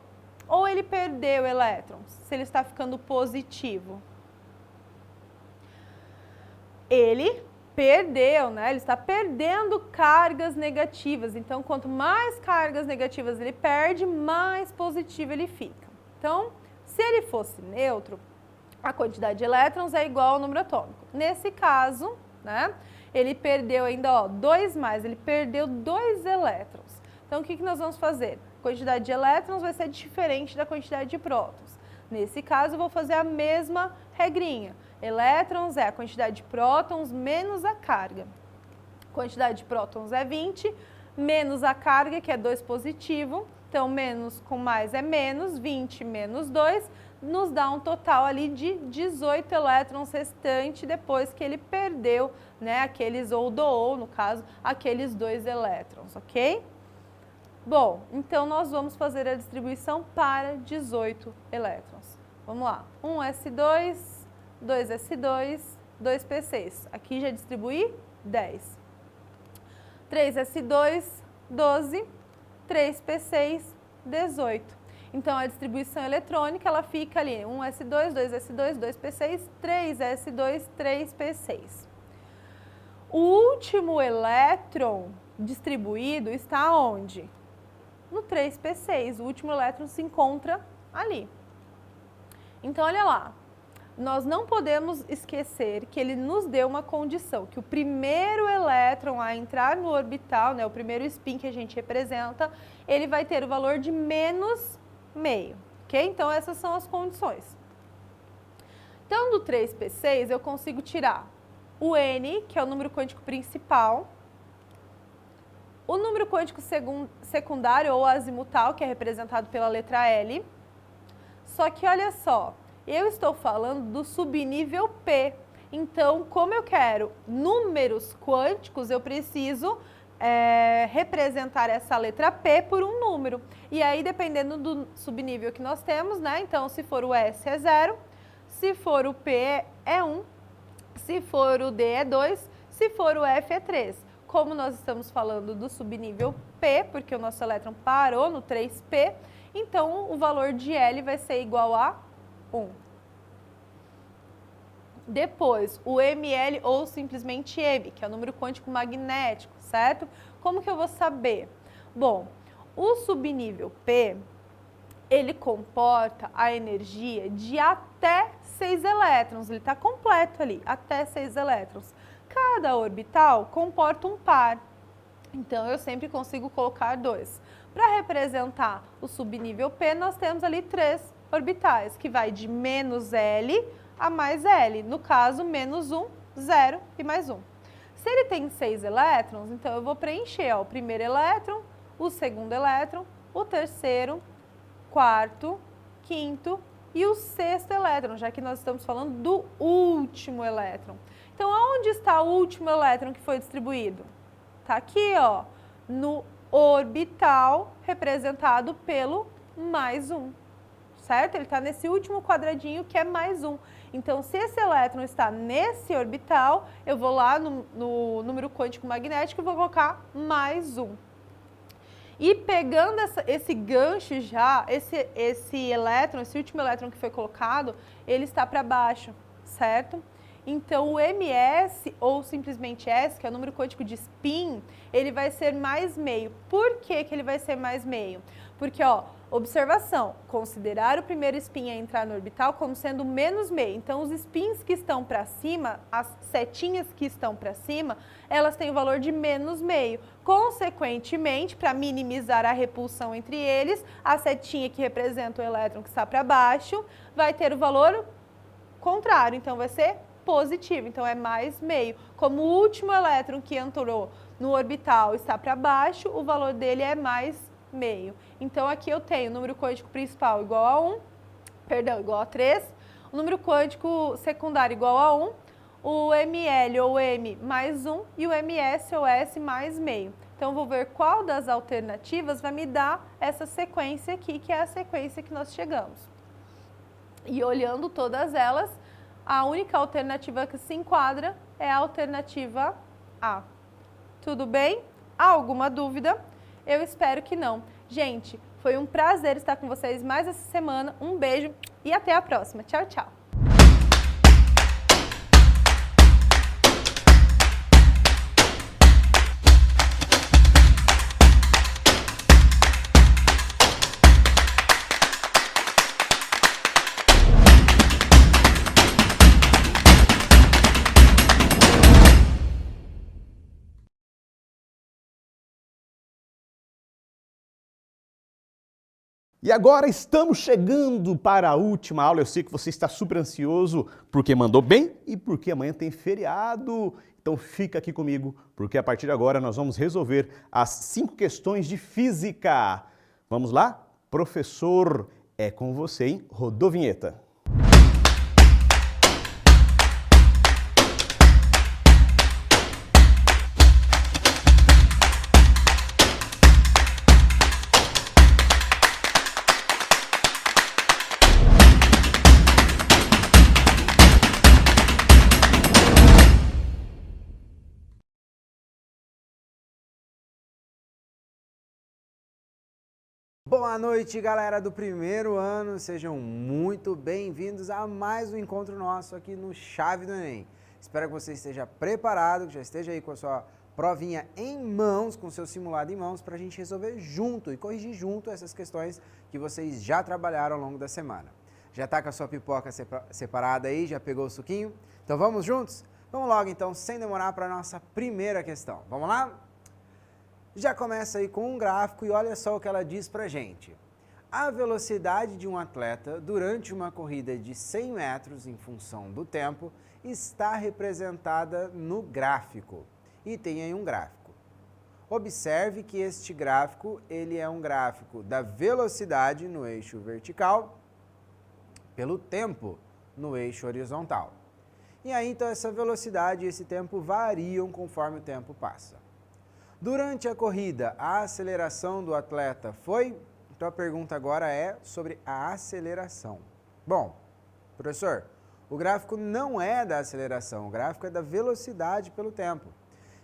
ou ele perdeu elétrons, se ele está ficando positivo? Ele perdeu, né? Ele está perdendo cargas negativas. Então, quanto mais cargas negativas ele perde, mais positivo ele fica. Então, se ele fosse neutro, a quantidade de elétrons é igual ao número atômico. Nesse caso, né, ele perdeu ainda, ó, 2+, ele perdeu 2 elétrons. Então, o que nós vamos fazer? A quantidade de elétrons vai ser diferente da quantidade de prótons. Nesse caso, eu vou fazer a mesma regrinha. Elétrons é a quantidade de prótons menos a carga. Quantidade de prótons é 20, menos a carga, que é 2 positivo. Então, menos com mais é menos, 20 menos 2, nos dá um total ali de 18 elétrons restante depois que ele perdeu, né, aqueles, ou doou, no caso, aqueles 2 elétrons, ok? Bom, então nós vamos fazer a distribuição para 18 elétrons. Vamos lá, 1s2, 2s2, 2p6. Aqui já distribuí 10. 3s2, 12, 3p6, 18. Então, a distribuição eletrônica, ela fica ali, 1s2, 2s2, 2p6, 3s2, 3p6. O último elétron distribuído está onde? No 3p6, o último elétron se encontra ali. Então, olha lá, nós não podemos esquecer que ele nos deu uma condição, que o primeiro elétron a entrar no orbital, né, o primeiro spin que a gente representa, ele vai ter o valor de menos meio, ok? Então, essas são as condições. Então, do 3p6, eu consigo tirar o N, que é o número quântico principal, o número quântico secundário, ou azimutal, que é representado pela letra L. Só que, olha só, eu estou falando do subnível P. Então, como eu quero números quânticos, eu preciso representar essa letra P por um número. E aí, dependendo do subnível que nós temos, né? Então, se for o S é 0, se for o P é 1, se for o D é 2, se for o F é 3. Como nós estamos falando do subnível P, porque o nosso elétron parou no 3P, então o valor de L vai ser igual a 1. Depois, o ML ou simplesmente M, que é o número quântico magnético, certo? Como que eu vou saber? Bom, o subnível P, ele comporta a energia de até 6 elétrons, ele está completo ali, até 6 elétrons. Cada orbital comporta um par, então eu sempre consigo colocar 2. Para representar o subnível P, nós temos ali 3 orbitais, que vai de menos L a mais L, no caso, menos 1, 0 e mais 1. Se ele tem 6 elétrons, então eu vou preencher o primeiro elétron, o segundo elétron, o terceiro, quarto, quinto e o sexto elétron, já que nós estamos falando do último elétron. Então, onde está o último elétron que foi distribuído? Está aqui, ó, no orbital representado pelo mais 1, certo? Ele está nesse último quadradinho que é mais 1. Então, se esse elétron está nesse orbital, eu vou lá no número quântico magnético e vou colocar mais 1. E pegando esse gancho já, esse elétron, esse último elétron que foi colocado, ele está para baixo, certo? Então, o MS, ou simplesmente S, que é o número quântico de spin, ele vai ser mais meio. Por que que ele vai ser mais meio? Porque, ó, observação, considerar o primeiro spin a entrar no orbital como sendo menos meio. Então, os spins que estão para cima, as setinhas que estão para cima, elas têm o valor de menos meio. Consequentemente, para minimizar a repulsão entre eles, a setinha que representa o elétron que está para baixo vai ter o valor contrário, então vai ser positivo, então é mais meio. Como o último elétron que entrou no orbital está para baixo, o valor dele é mais meio. Então aqui eu tenho o número quântico principal igual a igual a 3, o número quântico secundário igual a 1, o ML ou M mais 1 e o MS ou S mais meio. Então, vou ver qual das alternativas vai me dar essa sequência aqui, que é a sequência que nós chegamos. E olhando todas elas, a única alternativa que se enquadra é a alternativa A. Tudo bem? Há alguma dúvida? Eu espero que não. Gente, foi um prazer estar com vocês mais essa semana. Um beijo e até a próxima. Tchau, tchau.
E agora estamos chegando para a última aula. Eu sei que você está super ansioso porque mandou bem e porque amanhã tem feriado. Então fica aqui comigo, porque a partir de agora nós vamos resolver as 5 questões de física. Vamos lá? Professor É com você, hein? Rodou vinheta.
Boa noite, galera do primeiro ano, sejam muito bem-vindos a mais um encontro nosso aqui no Chave do Enem. Espero que você esteja preparado, que já esteja aí com a sua provinha em mãos, com o seu simulado em mãos, para a gente resolver junto e corrigir junto essas questões que vocês já trabalharam ao longo da semana. Já está com a sua pipoca separada aí, já pegou o suquinho? Então vamos juntos? Vamos logo então, sem demorar, para a nossa primeira questão. Vamos lá? Já começa aí com um gráfico e olha só o que ela diz pra gente. A velocidade de um atleta durante uma corrida de 100 metros em função do tempo está representada no gráfico. E tem aí um gráfico. Observe que este gráfico, ele é um gráfico da velocidade no eixo vertical pelo tempo no eixo horizontal. E aí então essa velocidade e esse tempo variam conforme o tempo passa. Durante a corrida, a aceleração do atleta foi? Então a pergunta agora é sobre a aceleração. Bom, professor, o gráfico não é da aceleração, o gráfico é da velocidade pelo tempo.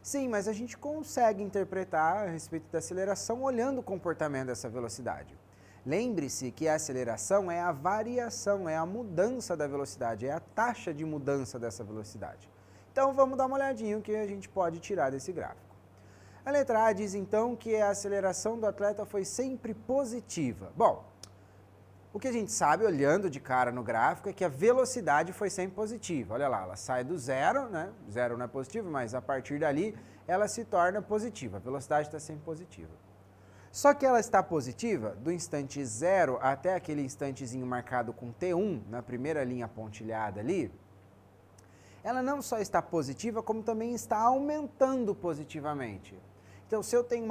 Sim, mas a gente consegue interpretar a respeito da aceleração olhando o comportamento dessa velocidade. Lembre-se que a aceleração é a variação, é a mudança da velocidade, é a taxa de mudança dessa velocidade. Então vamos dar uma olhadinha o que a gente pode tirar desse gráfico. A letra A diz então que a aceleração do atleta foi sempre positiva. Bom, o que a gente sabe olhando de cara no gráfico é que a velocidade foi sempre positiva. Olha lá, ela sai do zero, né? Zero não é positivo, mas a partir dali ela se torna positiva. A velocidade está sempre positiva. Só que ela está positiva do instante zero até aquele instantezinho marcado com T1, na primeira linha pontilhada ali. Ela não só está positiva, como também está aumentando positivamente. Então, se eu tenho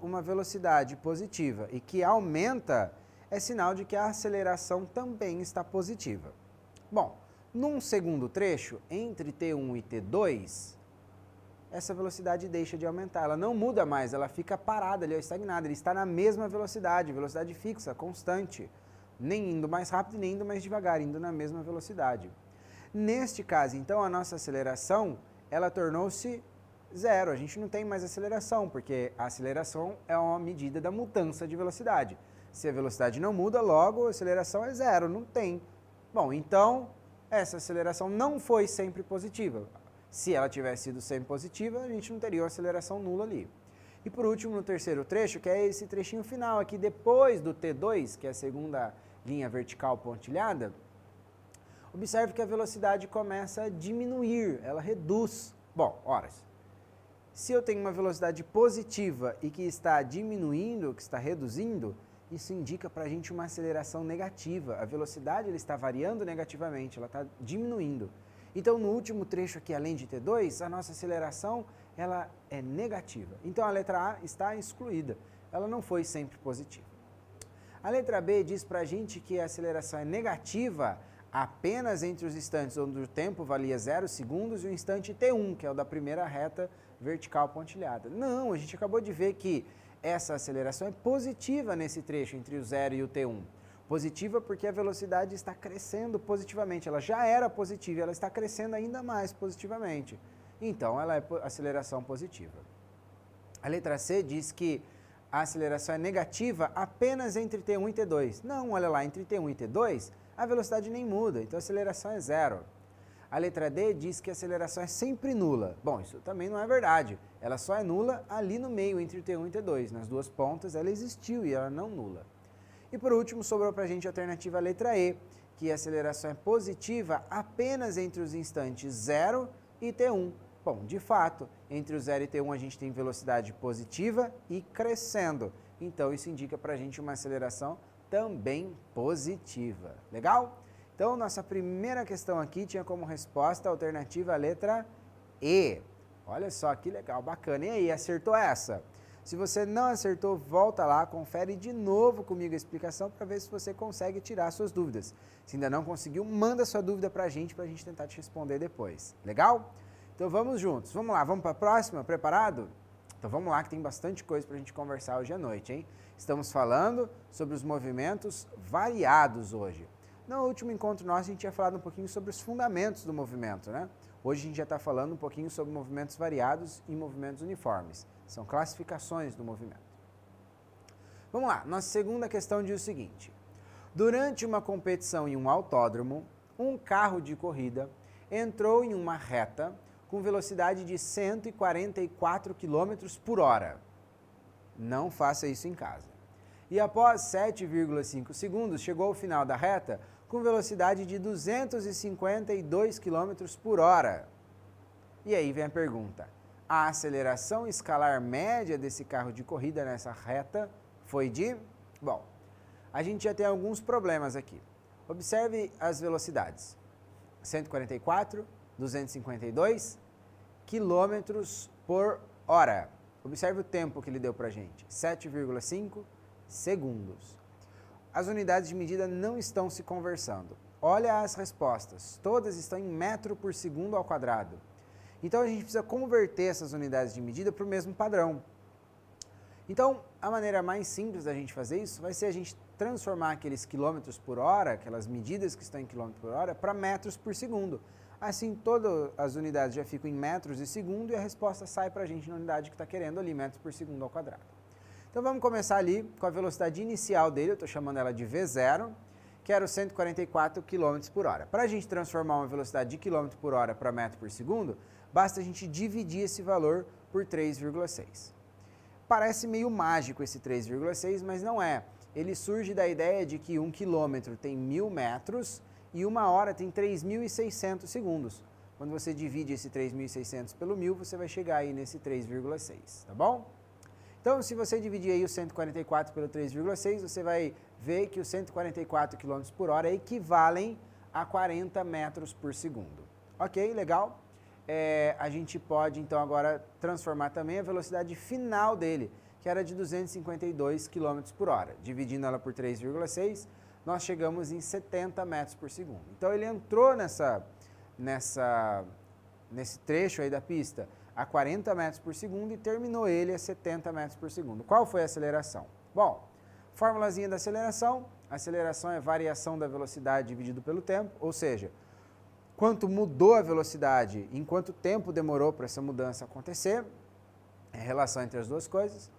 uma velocidade positiva e que aumenta, é sinal de que a aceleração também está positiva. Bom, num segundo trecho, entre T1 e T2, essa velocidade deixa de aumentar, ela não muda mais, ela fica parada ali, estagnada, ele está na mesma velocidade fixa, constante, nem indo mais rápido nem indo mais devagar, indo na mesma velocidade. Neste caso, então, a nossa aceleração, ela tornou-se zero. A gente não tem mais aceleração, porque a aceleração é uma medida da mudança de velocidade. Se a velocidade não muda, logo a aceleração é zero, não tem. Bom, então, essa aceleração não foi sempre positiva. Se ela tivesse sido sempre positiva, a gente não teria uma aceleração nula ali. E por último, no terceiro trecho, que é esse trechinho final aqui, depois do T2, que é a segunda linha vertical pontilhada, observe que a velocidade começa a diminuir, ela reduz. Bom, horas. Se eu tenho uma velocidade positiva e que está diminuindo, que está reduzindo, isso indica para a gente uma aceleração negativa. A velocidade ela está variando negativamente, ela está diminuindo. Então, no último trecho aqui, além de T2, a nossa aceleração ela é negativa. Então, a letra A está excluída, ela não foi sempre positiva. A letra B diz para a gente que a aceleração é negativa apenas entre os instantes onde o tempo valia 0 segundos e o instante T1, que é o da primeira reta vertical pontilhada. Não, a gente acabou de ver que essa aceleração é positiva nesse trecho entre o 0 e o T1. Positiva porque a velocidade está crescendo positivamente. Ela já era positiva, ela está crescendo ainda mais positivamente. Então, ela é aceleração positiva. A letra C diz que a aceleração é negativa apenas entre T1 e T2. Não, olha lá, entre T1 e T2, a velocidade nem muda, então a aceleração é zero. A letra D diz que a aceleração é sempre nula. Bom, isso também não é verdade. Ela só é nula ali no meio, entre T1 e T2. Nas duas pontas ela existiu e ela não nula. E por último, sobrou para a gente a alternativa letra E, que a aceleração é positiva apenas entre os instantes 0 e T1. Bom, de fato, entre o 0 e T1 a gente tem velocidade positiva e crescendo. Então, isso indica para a gente uma aceleração também positiva. Legal? Então, nossa primeira questão aqui tinha como resposta a alternativa a letra E. Olha só que legal, bacana. E aí, acertou essa? Se você não acertou, volta lá, confere de novo comigo a explicação para ver se você consegue tirar suas dúvidas. Se ainda não conseguiu, manda sua dúvida para a gente tentar te responder depois. Legal? Então vamos juntos. Vamos lá, vamos para a próxima? Preparado? Então vamos lá que tem bastante coisa para a gente conversar hoje à noite, hein? Estamos falando sobre os movimentos variados hoje. No último encontro nosso a gente tinha falado um pouquinho sobre os fundamentos do movimento, né? Hoje a gente já está falando um pouquinho sobre movimentos variados e movimentos uniformes. São classificações do movimento. Vamos lá, nossa segunda questão diz o seguinte. Durante uma competição em um autódromo, um carro de corrida entrou em uma reta com velocidade de 144 km por hora. Não faça isso em casa. E após 7,5 segundos, chegou ao final da reta com velocidade de 252 km por hora. E aí vem a pergunta. A aceleração escalar média desse carro de corrida nessa reta foi de... Bom, a gente já tem alguns problemas aqui. Observe as velocidades. 144, 252 quilômetros por hora. Observe o tempo que ele deu para a gente. 7,5 segundos. As unidades de medida não estão se conversando. Olha as respostas. Todas estão em metro por segundo ao quadrado. Então, a gente precisa converter essas unidades de medida para o mesmo padrão. Então, a maneira mais simples da gente fazer isso vai ser a gente transformar aqueles quilômetros por hora, aquelas medidas que estão em quilômetros por hora, para metros por segundo. Assim, todas as unidades já ficam em metros de segundo e a resposta sai para a gente na unidade que está querendo ali, metros por segundo ao quadrado. Então, vamos começar ali com a velocidade inicial dele, eu estou chamando ela de V0, que era os 144 km por hora. Para a gente transformar uma velocidade de quilômetro por hora para metro por segundo, basta a gente dividir esse valor por 3,6. Parece meio mágico esse 3,6, mas não é. Ele surge da ideia de que 1 quilômetro tem 1.000 metros e 1 hora tem 3.600 segundos. Quando você divide esse 3.600 pelo 1.000, você vai chegar aí nesse 3,6, tá bom? Então, se você dividir aí o 144 pelo 3,6, você vai ver que os 144 km por hora equivalem a 40 metros por segundo. Ok, legal? A gente pode, então, agora transformar também a velocidade final dele, que era de 252 km por hora. Dividindo ela por 3,6, nós chegamos em 70 metros por segundo. Então, ele entrou nesse trecho aí da pista a 40 metros por segundo e terminou ele a 70 metros por segundo. Qual foi a aceleração? Bom, formulazinha da aceleração. A aceleração é variação da velocidade dividido pelo tempo, ou seja, quanto mudou a velocidade, em quanto tempo demorou para essa mudança acontecer, é a relação entre as duas coisas.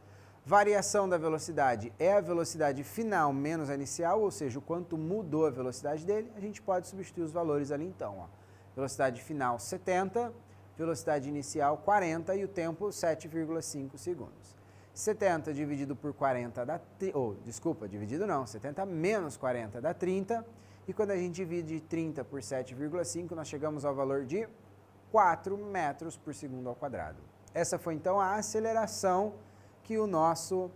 Variação da velocidade é a velocidade final menos a inicial, ou seja, o quanto mudou a velocidade dele, a gente pode substituir os valores ali então. Ó. Velocidade final 70, velocidade inicial 40 e o tempo 7,5 segundos. 70 dividido por 40 dá... dividido não, 70 menos 40 dá 30. E quando a gente divide 30 por 7,5, nós chegamos ao valor de 4 metros por segundo ao quadrado. Essa foi então a aceleração que o nosso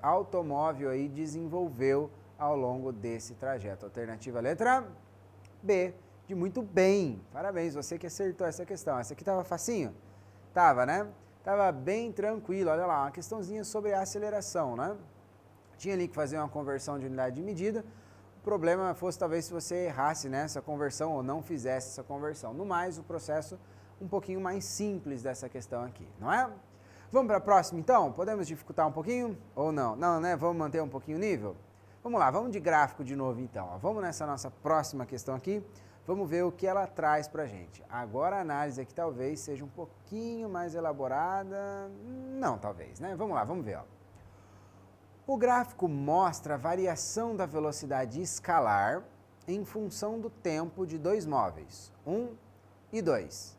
automóvel aí desenvolveu ao longo desse trajeto. Alternativa letra B, de muito bem. Parabéns, você que acertou essa questão. Essa aqui estava facinho? Tava, né? Tava bem tranquilo. Olha lá, uma questãozinha sobre a aceleração, né? Tinha ali que fazer uma conversão de unidade de medida. O problema fosse talvez se você errasse nessa conversão ou não fizesse essa conversão. No mais, o processo um pouquinho mais simples dessa questão aqui, não é? Vamos para a próxima então? Podemos dificultar um pouquinho ou não? Não, né? Vamos manter um pouquinho o nível? Vamos lá, vamos de gráfico de novo então. Ó. Vamos nessa nossa próxima questão aqui. Vamos ver o que ela traz para a gente. Agora a análise aqui talvez seja um pouquinho mais elaborada. Não, talvez, né? Vamos lá, vamos ver. Ó. O gráfico mostra a variação da velocidade escalar em função do tempo de dois móveis, 1 e 2,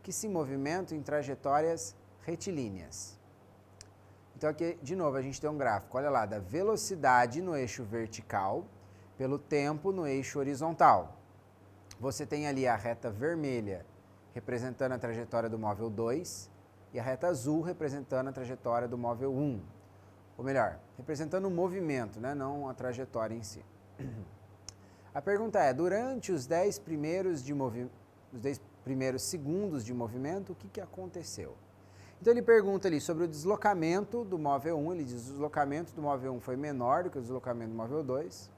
que se movimentam em trajetórias retilíneas. Então aqui, de novo, a gente tem um gráfico, olha lá, da velocidade no eixo vertical pelo tempo no eixo horizontal. Você tem ali a reta vermelha representando a trajetória do móvel 2 e a reta azul representando a trajetória do móvel 1. Ou melhor, representando o movimento, né? Não a trajetória em si. A pergunta é, durante os 10 primeiros segundos de movimento, o que aconteceu? Então ele pergunta ali sobre o deslocamento do móvel 1, ele diz o deslocamento do móvel 1 foi menor do que o deslocamento do móvel 2.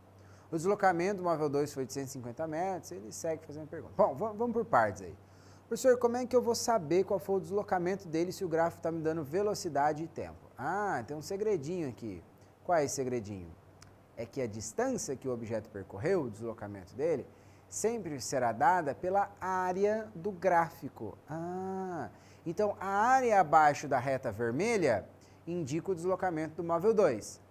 O deslocamento do móvel 2 foi de 150 metros, ele segue fazendo pergunta. Bom, vamos por partes aí. Professor, como é que eu vou saber qual foi o deslocamento dele se o gráfico está me dando velocidade e tempo? Ah, tem um segredinho aqui. Qual é esse segredinho? É que a distância que o objeto percorreu, o deslocamento dele, sempre será dada pela área do gráfico. Ah, então a área abaixo da reta vermelha indica o deslocamento do móvel 2.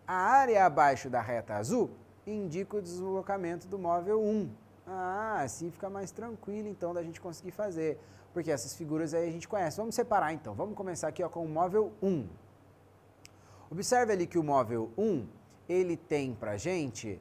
A área abaixo da reta azul indica o deslocamento do móvel 1. Ah, assim fica mais tranquilo então da gente conseguir fazer, porque essas figuras aí a gente conhece. Vamos separar então, vamos começar aqui ó, com o móvel 1. Observe ali que o móvel 1, ele tem pra gente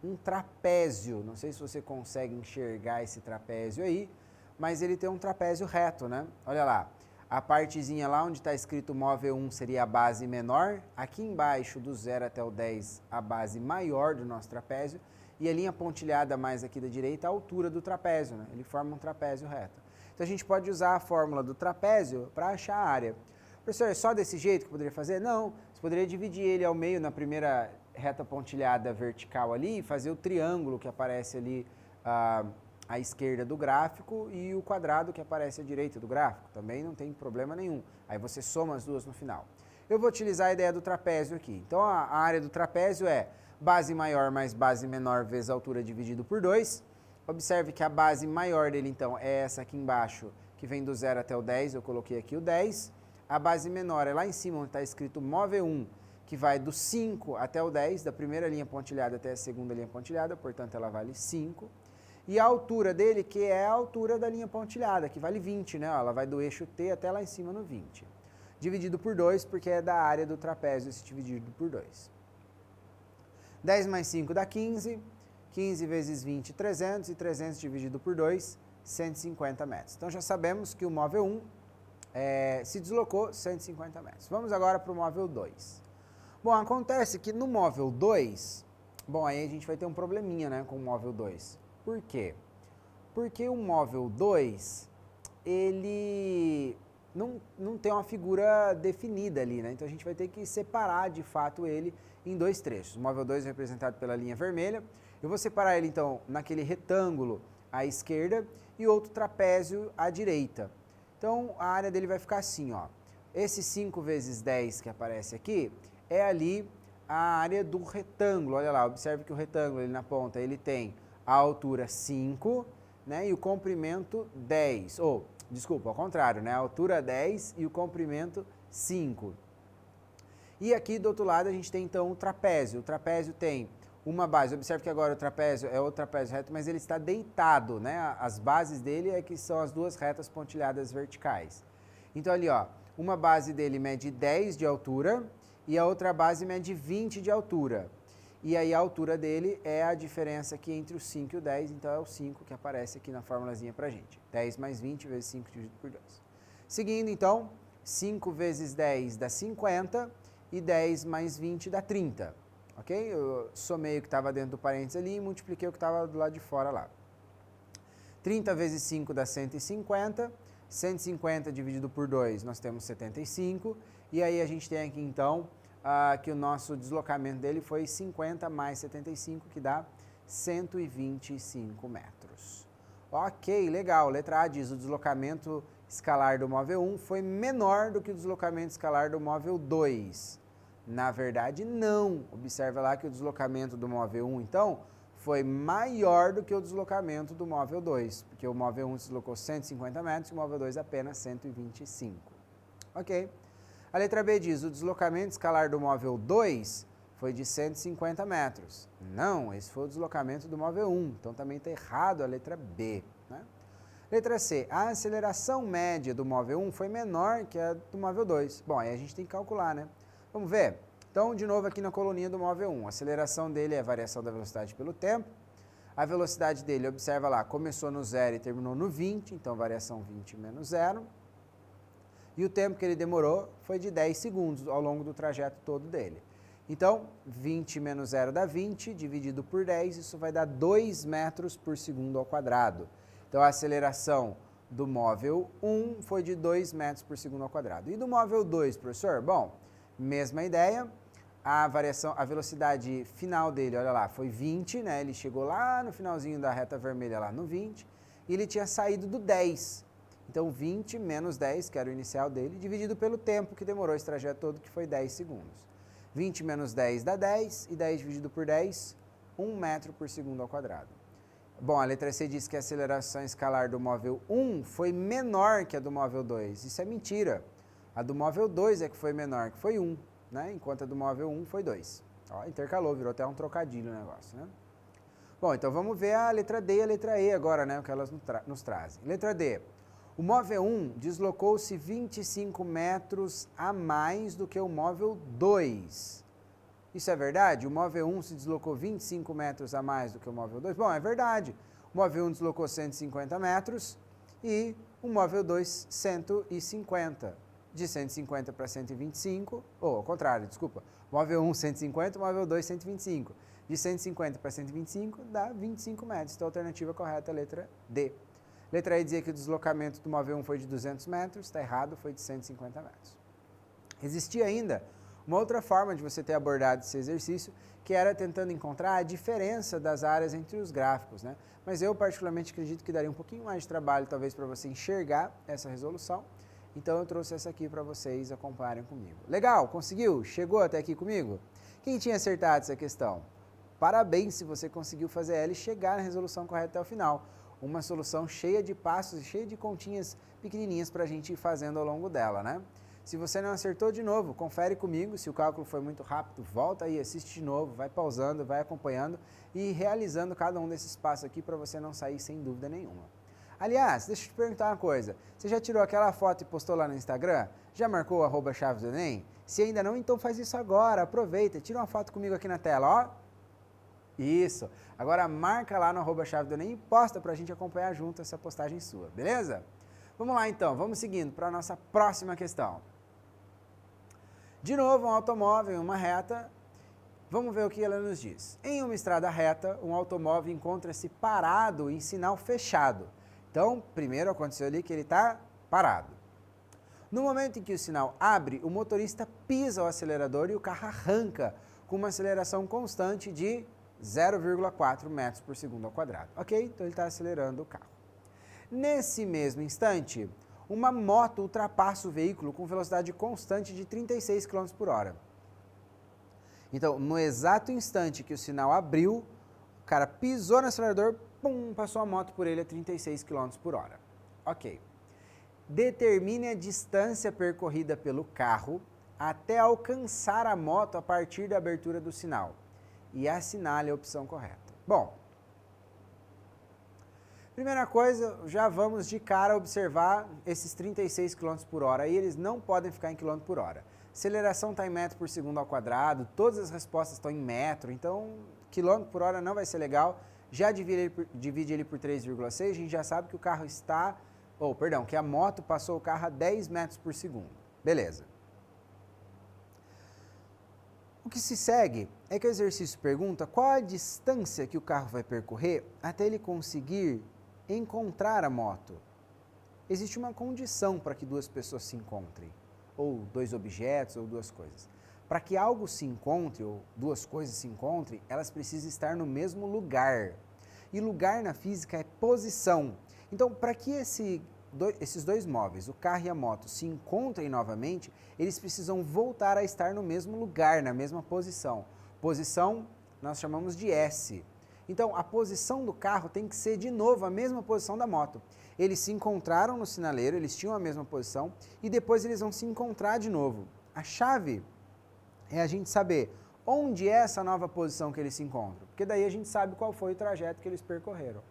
um trapézio. Não sei se você consegue enxergar esse trapézio aí, mas ele tem um trapézio reto, né? Olha lá, a partezinha lá onde está escrito móvel 1 seria a base menor, aqui embaixo do 0 até o 10 a base maior do nosso trapézio, e a linha pontilhada mais aqui da direita a altura do trapézio, né? Ele forma um trapézio reto. Então a gente pode usar a fórmula do trapézio para achar a área. Professor, é só desse jeito que eu poderia fazer? Não, você poderia dividir ele ao meio na primeira reta pontilhada vertical ali e fazer o triângulo que aparece ali à esquerda do gráfico e o quadrado que aparece à direita do gráfico. Também não tem problema nenhum. Aí você soma as duas no final. Eu vou utilizar a ideia do trapézio aqui. Então a área do trapézio é base maior mais base menor vezes a altura dividido por 2. Observe que a base maior dele então é essa aqui embaixo, que vem do 0 até o 10, eu coloquei aqui o 10. A base menor é lá em cima, onde está escrito móvel 1, que vai do 5 até o 10, da primeira linha pontilhada até a segunda linha pontilhada, portanto ela vale 5. E a altura dele, que é a altura da linha pontilhada, que vale 20, né? Ela vai do eixo T até lá em cima no 20. Dividido por 2, porque é da área do trapézio esse dividido por 2. 10 mais 5 dá 15. 15 vezes 20, 300. E 300 dividido por 2, 150 metros. Então já sabemos que o móvel 1 se deslocou 150 metros. Vamos agora para o móvel 2. Bom, acontece que no móvel 2, bom, aí a gente vai ter um probleminha, né, com o móvel 2. Por quê? Porque o móvel 2, ele não tem uma figura definida ali, né? Então a gente vai ter que separar de fato ele em dois trechos. O móvel 2 é representado pela linha vermelha. Eu vou separar ele então naquele retângulo à esquerda e outro trapézio à direita. Então a área dele vai ficar assim, ó. Esse 5 vezes 10 que aparece aqui é ali a área do retângulo. Olha lá, observe que o retângulo ali na ponta ele tem a altura 5, né, e o comprimento 10. Ou, desculpa, ao contrário, né, a altura 10 e o comprimento 5. E aqui do outro lado a gente tem então o trapézio. O trapézio tem uma base. Observe que agora o trapézio é o trapézio reto, mas ele está deitado, né? As bases dele é que são as duas retas pontilhadas verticais. Então ali, ó, uma base dele mede 10 de altura e a outra base mede 20 de altura. E aí a altura dele é a diferença aqui entre o 5 e o 10, então é o 5 que aparece aqui na formulazinha pra gente. 10 mais 20 vezes 5 dividido por 2. Seguindo então, 5 vezes 10 dá 50 e 10 mais 20 dá 30. Ok? Eu somei o que estava dentro do parênteses ali e multipliquei o que estava do lado de fora lá. 30 vezes 5 dá 150. 150 dividido por 2, nós temos 75. E aí a gente tem aqui então que o nosso deslocamento dele foi 50 mais 75, que dá 125 metros. Ok, legal. Letra A diz o deslocamento escalar do móvel 1 foi menor do que o deslocamento escalar do móvel 2. Na verdade, não. Observa lá que o deslocamento do móvel 1, então, foi maior do que o deslocamento do móvel 2, porque o móvel 1 deslocou 150 metros e o móvel 2 apenas 125. Ok. A letra B diz, o deslocamento escalar do móvel 2 foi de 150 metros. Não, esse foi o deslocamento do móvel 1, então também está errado a letra B. Né? Letra C, a aceleração média do móvel 1 foi menor que a do móvel 2. Bom, aí a gente tem que calcular, né? Vamos ver? Então, de novo aqui na coluninha do móvel 1, a aceleração dele é a variação da velocidade pelo tempo. A velocidade dele, observa lá, começou no 0 e terminou no 20, então variação 20 menos 0. E o tempo que ele demorou foi de 10 segundos ao longo do trajeto todo dele. Então, 20 menos 0 dá 20, dividido por 10, isso vai dar 2 metros por segundo ao quadrado. Então, a aceleração do móvel 1 foi de 2 metros por segundo ao quadrado. E do móvel 2, professor? Bom, mesma ideia, a velocidade final dele, olha lá, foi 20, né? Ele chegou lá no finalzinho da reta vermelha, lá no 20, e ele tinha saído do 10. Então, 20 menos 10, que era o inicial dele, dividido pelo tempo que demorou esse trajeto todo, que foi 10 segundos. 20 menos 10 dá 10, e 10 dividido por 10, 1 metro por segundo ao quadrado. Bom, a letra C diz que a aceleração escalar do móvel 1 foi menor que a do móvel 2. Isso é mentira. A do móvel 2 é que foi menor, que foi 1, né? Enquanto a do móvel 1 foi 2. Ó, intercalou, virou até um trocadilho o negócio, né? Bom, então vamos ver a letra D e a letra E agora, né? O que elas nos trazem. Letra D. O móvel 1 deslocou-se 25 metros a mais do que o móvel 2. Isso é verdade? O móvel 1 se deslocou 25 metros a mais do que o móvel 2? Bom, é verdade. O móvel 1 deslocou 150 metros e o móvel 2 150. De 150 para 125, ou ao contrário, desculpa. Móvel 1 150, móvel 2 125. De 150 para 125 dá 25 metros. Então a alternativa correta é a letra D. Letra E dizia que o deslocamento do móvel 1 foi de 200 metros, está errado, foi de 150 metros. Existia ainda uma outra forma de você ter abordado esse exercício, que era tentando encontrar a diferença das áreas entre os gráficos, né? Mas eu particularmente acredito que daria um pouquinho mais de trabalho, talvez, para você enxergar essa resolução. Então eu trouxe essa aqui para vocês acompanharem comigo. Legal? Conseguiu? Chegou até aqui comigo? Quem tinha acertado essa questão? Parabéns se você conseguiu fazer ela e chegar na resolução correta até o final. Uma solução cheia de passos e cheia de continhas pequenininhas para a gente ir fazendo ao longo dela, né? Se você não acertou de novo, confere comigo. Se o cálculo foi muito rápido, volta aí, assiste de novo, vai pausando, vai acompanhando e realizando cada um desses passos aqui para você não sair sem dúvida nenhuma. Aliás, deixa eu te perguntar uma coisa. Você já tirou aquela foto e postou lá no Instagram? Já marcou o @chave do Enem? Se ainda não, então faz isso agora. Aproveita, tira uma foto comigo aqui na tela, ó. Isso. Agora marca lá no @chave do Enem e posta para a gente acompanhar junto essa postagem sua, beleza? Vamos lá então, vamos seguindo para a nossa próxima questão. De novo, um automóvel em uma reta. Vamos ver o que ela nos diz. Em uma estrada reta, um automóvel encontra-se parado em sinal fechado. Então, primeiro aconteceu ali que ele está parado. No momento em que o sinal abre, o motorista pisa o acelerador e o carro arranca com uma aceleração constante de 0,4 metros por segundo ao quadrado. Ok? Então ele está acelerando o carro. Nesse mesmo instante, uma moto ultrapassa o veículo com velocidade constante de 36 km por hora. Então, no exato instante que o sinal abriu, o cara pisou no acelerador, pum, passou a moto por ele a 36 km por hora. Ok. Determine a distância percorrida pelo carro até alcançar a moto a partir da abertura do sinal. E assinale a opção correta. Bom, primeira coisa, já vamos de cara observar esses 36 km por hora. Aí eles não podem ficar em quilômetro por hora. Aceleração está em metro por segundo ao quadrado, todas as respostas estão em metro, então quilômetro por hora não vai ser legal. Já divide ele por 3,6, a gente já sabe que o carro está, que a moto passou o carro a 10 metros por segundo. Beleza. O que se segue é que o exercício pergunta qual a distância que o carro vai percorrer até ele conseguir encontrar a moto. Existe uma condição para que duas pessoas se encontrem, ou dois objetos, ou duas coisas. Para que algo se encontre, ou duas coisas se encontrem, elas precisam estar no mesmo lugar. E lugar na física é posição. Então, para que esses dois móveis, o carro e a moto, se encontrem novamente, eles precisam voltar a estar no mesmo lugar, na mesma posição. Posição nós chamamos de S. Então, a posição do carro tem que ser, de novo, a mesma posição da moto. Eles se encontraram no sinaleiro, eles tinham a mesma posição, e depois eles vão se encontrar de novo. A chave é a gente saber onde é essa nova posição que eles se encontram, porque daí a gente sabe qual foi o trajeto que eles percorreram.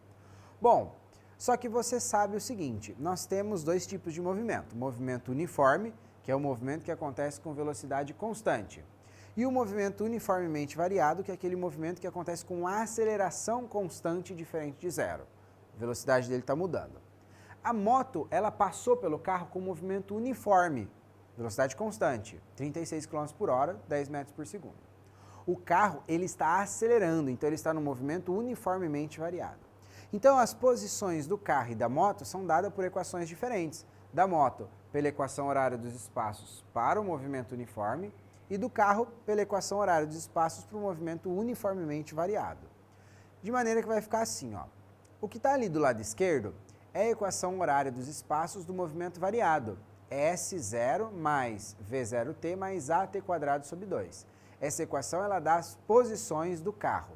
Bom, só que você sabe o seguinte, nós temos dois tipos de movimento. O movimento uniforme, que é o movimento que acontece com velocidade constante. E o movimento uniformemente variado, que é aquele movimento que acontece com aceleração constante diferente de zero. A velocidade dele está mudando. A moto, ela passou pelo carro com movimento uniforme, velocidade constante, 36 km por hora, 10 metros por segundo. O carro, ele está acelerando, então ele está no movimento uniformemente variado. Então, as posições do carro e da moto são dadas por equações diferentes. Da moto, pela equação horária dos espaços para o movimento uniforme, e do carro, pela equação horária dos espaços para o movimento uniformemente variado. De maneira que vai ficar assim, ó. O que está ali do lado esquerdo é a equação horária dos espaços do movimento variado. S0 mais V0t mais AT quadrado sobre 2. Essa equação ela dá as posições do carro.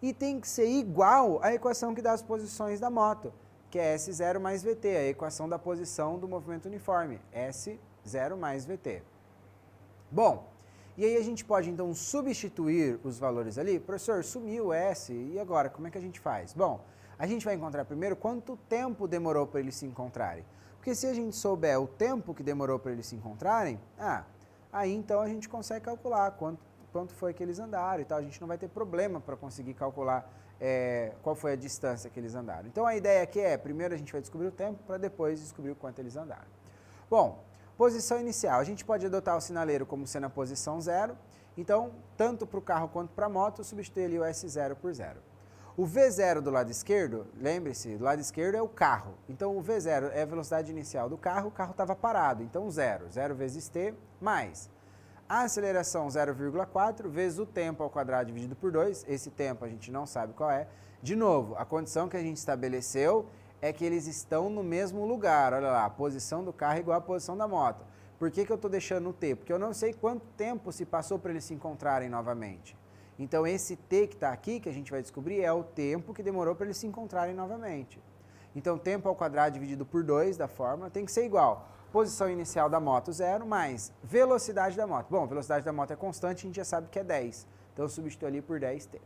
E tem que ser igual à equação que dá as posições da moto, que é S0 mais VT, a equação da posição do movimento uniforme, S0 mais VT. Bom, e aí a gente pode então substituir os valores ali. Professor, sumiu o S, e agora, como é que a gente faz? Bom, a gente vai encontrar primeiro quanto tempo demorou para eles se encontrarem. Porque se a gente souber o tempo que demorou para eles se encontrarem, aí então a gente consegue calcular quanto foi que eles andaram e tal. A gente não vai ter problema para conseguir calcular qual foi a distância que eles andaram. Então a ideia aqui é, primeiro a gente vai descobrir o tempo para depois descobrir o quanto eles andaram. Bom, posição inicial. A gente pode adotar o sinaleiro como sendo a posição 0. Então, tanto para o carro quanto para a moto, substituir ali o S0 por 0. O V0 do lado esquerdo, lembre-se, do lado esquerdo é o carro. Então, o V0 é a velocidade inicial do carro, o carro estava parado. Então, 0 vezes t, mais a aceleração 0,4 vezes o tempo ao quadrado dividido por 2. Esse tempo a gente não sabe qual é. De novo, a condição que a gente estabeleceu é que eles estão no mesmo lugar. Olha lá, a posição do carro é igual à posição da moto. Por que eu estou deixando o t? Porque eu não sei quanto tempo se passou para eles se encontrarem novamente. Então, esse t que está aqui, que a gente vai descobrir, é o tempo que demorou para eles se encontrarem novamente. Então, tempo ao quadrado dividido por 2 da fórmula tem que ser igual. Posição inicial da moto 0 mais velocidade da moto. Bom, velocidade da moto é constante, a gente já sabe que é 10. Então, eu substituo ali por 10t.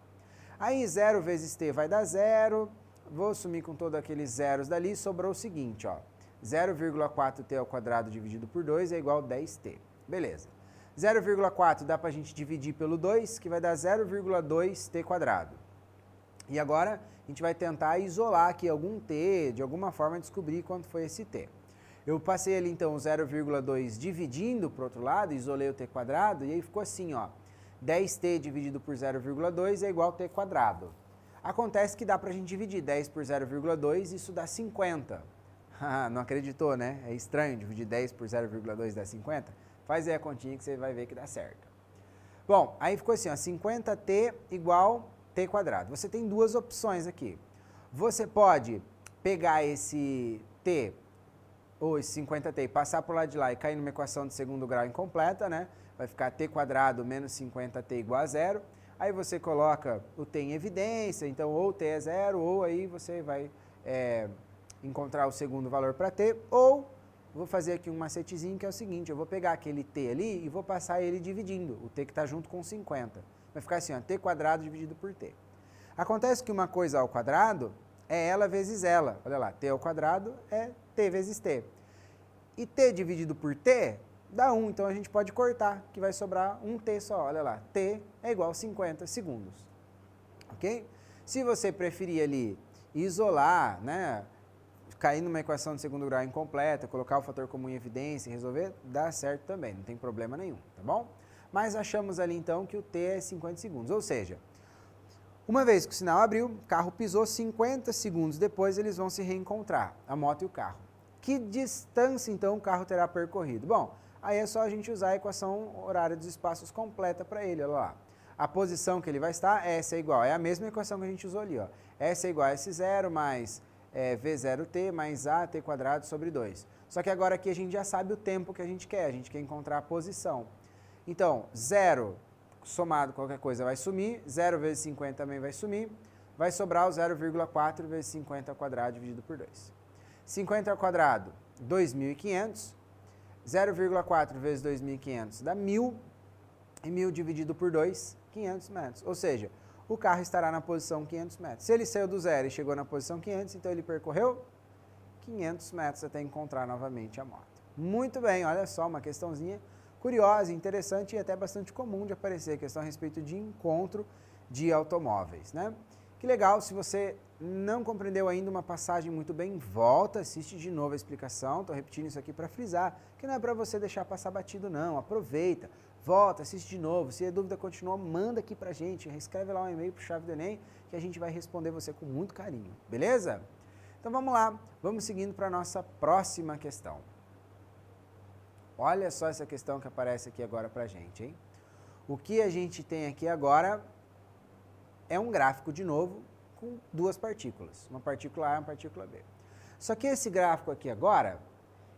Aí, 0 vezes t vai dar 0. Vou sumir com todos aqueles zeros dali. Sobrou o seguinte, ó. 0,4t ao quadrado dividido por 2 é igual a 10t. Beleza. 0,4 dá para a gente dividir pelo 2, que vai dar 0,2t quadrado. E agora, a gente vai tentar isolar aqui algum t, de alguma forma descobrir quanto foi esse t. Eu passei ali, então, o 0,2 dividindo para o outro lado, isolei o t quadrado, e aí ficou assim, ó. 10t dividido por 0,2 é igual a t quadrado. Acontece que dá para a gente dividir 10 por 0,2, isso dá 50. Não acreditou, né? É estranho dividir 10 por 0,2 dá 50? Faz aí a continha que você vai ver que dá certo. Bom, aí ficou assim, ó, 50t igual t quadrado. Você tem duas opções aqui. Você pode pegar esse t, ou esse 50t, e passar por lá de lá e cair numa equação de segundo grau incompleta, né? Vai ficar t quadrado menos 50t igual a 0. Aí você coloca o t em evidência, então ou t é 0, ou aí você vai encontrar o segundo valor para t, ou vou fazer aqui um macetezinho que é o seguinte, eu vou pegar aquele t ali e vou passar ele dividindo, o t que está junto com 50. Vai ficar assim, ó, t quadrado dividido por t. Acontece que uma coisa ao quadrado é ela vezes ela. Olha lá, t ao quadrado é t vezes t. E t dividido por t dá 1, então a gente pode cortar, que vai sobrar um t só. Olha lá, t é igual a 50 segundos. Ok? Se você preferir ali isolar, né, cair numa equação de segundo grau incompleta, colocar o fator comum em evidência e resolver, dá certo também, não tem problema nenhum, tá bom? Mas achamos ali então que o t é 50 segundos, ou seja, uma vez que o sinal abriu, o carro pisou, 50 segundos depois eles vão se reencontrar, a moto e o carro. Que distância então o carro terá percorrido? Bom, aí é só a gente usar a equação horária dos espaços completa para ele, olha lá. A posição que ele vai estar, S é igual, é a mesma equação que a gente usou ali, ó. S é igual a S0 mais V0t mais AT quadrado sobre 2. Só que agora aqui a gente já sabe o tempo que a gente quer encontrar a posição. Então, 0 somado qualquer coisa vai sumir, 0 vezes 50 também vai sumir, vai sobrar o 0,4 vezes 50 ao quadrado dividido por 2. 50 ao quadrado, 2.500, 0,4 vezes 2.500 dá 1.000, e 1.000 dividido por 2, 500 metros. Ou seja, o carro estará na posição 500 metros. Se ele saiu do zero e chegou na posição 500, então ele percorreu 500 metros até encontrar novamente a moto. Muito bem, olha só, uma questãozinha curiosa, interessante e até bastante comum de aparecer, questão a respeito de encontro de automóveis, né? Que legal, se você não compreendeu ainda uma passagem muito bem, volta, assiste de novo a explicação, estou repetindo isso aqui para frisar, que não é para você deixar passar batido não, aproveita, volta, assiste de novo, se a dúvida continua, manda aqui para a gente, escreve lá um e-mail para o Chave do Enem, que que a gente vai responder você com muito carinho, beleza? Então vamos lá, vamos seguindo para a nossa próxima questão. Olha só essa questão que aparece aqui agora para a gente, hein? O que a gente tem aqui agora é um gráfico de novo com duas partículas, uma partícula A e uma partícula B. Só que esse gráfico aqui agora,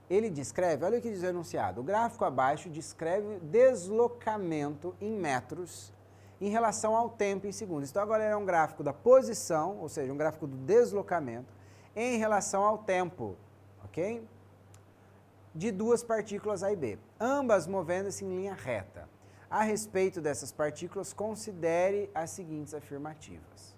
ele descreve, olha o que diz o enunciado, o gráfico abaixo descreve deslocamento em metros em relação ao tempo em segundos. Então agora é um gráfico da posição, ou seja, um gráfico do deslocamento em relação ao tempo, ok? De duas partículas A e B, ambas movendo-se em linha reta. A respeito dessas partículas, considere as seguintes afirmativas.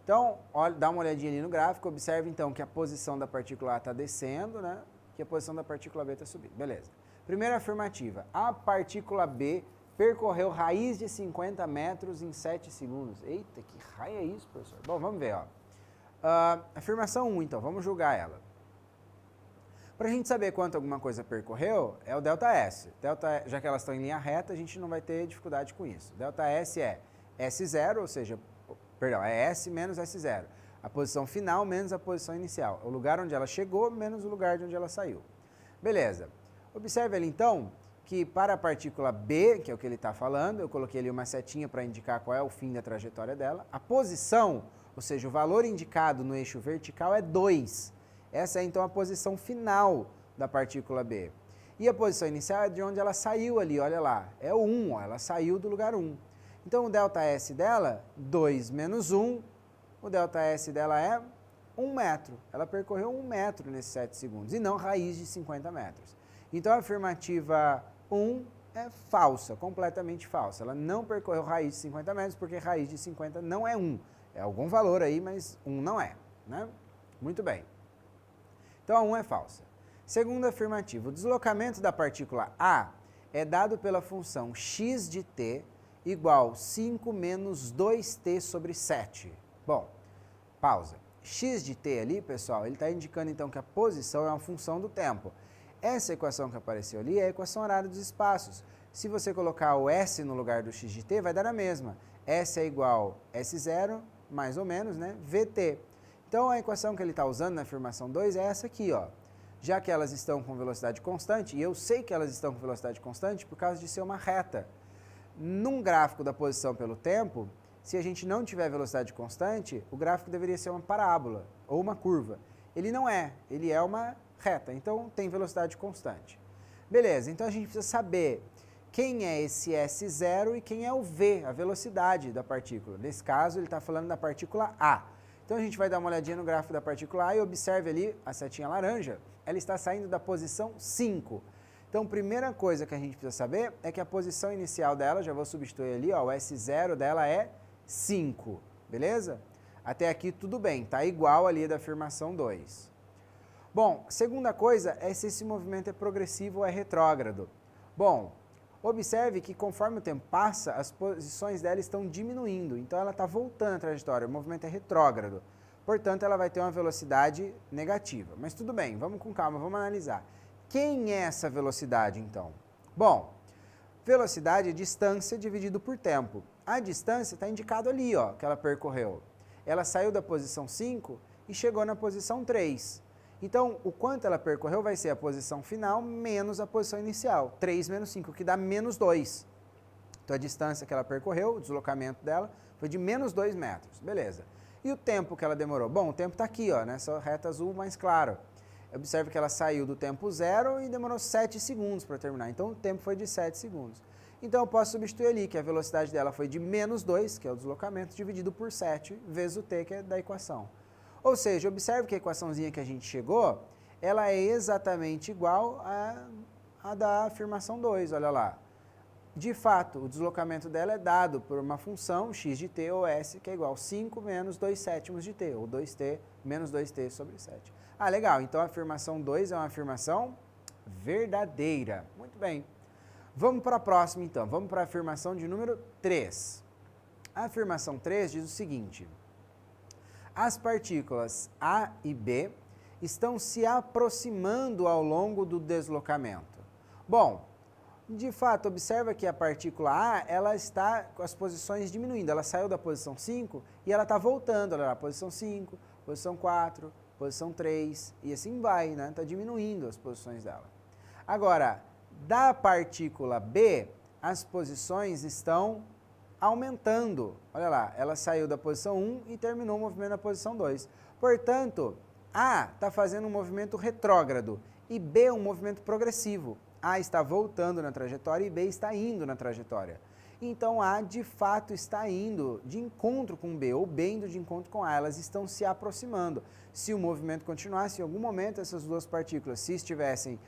Então, olha, dá uma olhadinha ali no gráfico, observe então que a posição da partícula A está descendo, né? Que a posição da partícula B está subindo. Beleza. Primeira afirmativa, a partícula B percorreu raiz de 50 metros em 7 segundos. Eita, que raio é isso, professor? Bom, vamos ver, ó. Afirmação 1, então, vamos julgar ela. Para a gente saber quanto alguma coisa percorreu, é o ΔS. Já que elas estão em linha reta, a gente não vai ter dificuldade com isso. ΔS é S0, ou seja, perdão, é S menos S0. A posição final menos a posição inicial. O lugar onde ela chegou menos o lugar de onde ela saiu. Beleza. Observe ali, então, que para a partícula B, que é o que ele está falando, eu coloquei ali uma setinha para indicar qual é o fim da trajetória dela. A posição, ou seja, o valor indicado no eixo vertical é 2. Essa é, então, a posição final da partícula B. E a posição inicial é de onde ela saiu ali, olha lá. É o 1, ó, ela saiu do lugar 1. Então, o ΔS dela, 2 menos 1, o ΔS dela é 1 metro. Ela percorreu 1 metro nesses 7 segundos, e não raiz de 50 metros. Então, a afirmativa 1 é falsa, completamente falsa. Ela não percorreu raiz de 50 metros, porque raiz de 50 não é 1. É algum valor aí, mas 1 não é, né? Muito bem. Então, a 1 é falsa. Segunda afirmativa, o deslocamento da partícula A é dado pela função x de t igual 5 menos 2t sobre 7. Bom, pausa. X de t ali, pessoal, ele está indicando então que a posição é uma função do tempo. Essa equação que apareceu ali é a equação horária dos espaços. Se você colocar o S no lugar do x de t, vai dar a mesma. S é igual a S0, mais ou menos, né? VT. Então, a equação que ele está usando na afirmação 2 é essa aqui, ó. Já que elas estão com velocidade constante, e eu sei que elas estão com velocidade constante por causa de ser uma reta. Num gráfico da posição pelo tempo, se a gente não tiver velocidade constante, o gráfico deveria ser uma parábola ou uma curva. Ele não é, ele é uma reta, então tem velocidade constante. Beleza, então a gente precisa saber quem é esse S0 e quem é o V, a velocidade da partícula. Nesse caso, ele está falando da partícula A. Então a gente vai dar uma olhadinha no gráfico da partícula A e observe ali a setinha laranja, ela está saindo da posição 5. Então, primeira coisa que a gente precisa saber é que a posição inicial dela, já vou substituir ali, ó, o S0 dela é 5, beleza? Até aqui tudo bem, tá igual ali da afirmação 2. Bom, segunda coisa é se esse movimento é progressivo ou é retrógrado. Bom, observe que conforme o tempo passa, as posições dela estão diminuindo, então ela está voltando a trajetória, o movimento é retrógrado. Portanto, ela vai ter uma velocidade negativa. Mas tudo bem, vamos com calma, vamos analisar. Quem é essa velocidade, então? Bom, velocidade é distância dividido por tempo. A distância está indicado ali, ó, que ela percorreu. Ela saiu da posição 5 e chegou na posição 3. Então, o quanto ela percorreu vai ser a posição final menos a posição inicial. 3 menos 5, que dá menos 2. Então, a distância que ela percorreu, o deslocamento dela, foi de menos 2 metros. Beleza. E o tempo que ela demorou? Bom, o tempo está aqui, ó, nessa reta azul mais claro. Observe que ela saiu do tempo 0 e demorou 7 segundos para terminar. Então, o tempo foi de 7 segundos. Então, eu posso substituir ali que a velocidade dela foi de menos 2, que é o deslocamento, dividido por 7, vezes o t, que é da equação. Ou seja, observe que a equaçãozinha que a gente chegou, ela é exatamente igual à da afirmação 2, olha lá. De fato, o deslocamento dela é dado por uma função x de t ou s, que é igual a 5 menos 2 sétimos de t, ou 2t menos 2t sobre 7. Ah, legal, então a afirmação 2 é uma afirmação verdadeira. Muito bem. Vamos para a próxima, então. Vamos para a afirmação de número 3. A afirmação 3 diz o seguinte: as partículas A e B estão se aproximando ao longo do deslocamento. Bom, De fato, observa que a partícula A, ela está com as posições diminuindo. Ela saiu da posição 5 e ela está voltando. Olha lá, posição 5, posição 4, posição 3 e assim vai, né? Está diminuindo as posições dela. Agora, da partícula B, as posições estão aumentando. Olha lá, ela saiu da posição 1 e terminou o movimento na posição 2. Portanto, A está fazendo um movimento retrógrado e B um movimento progressivo. A está voltando na trajetória e B está indo na trajetória. Então A de fato está indo de encontro com B, ou B indo de encontro com A, elas estão se aproximando. Se o movimento continuasse, em algum momento essas duas partículas, se estivessem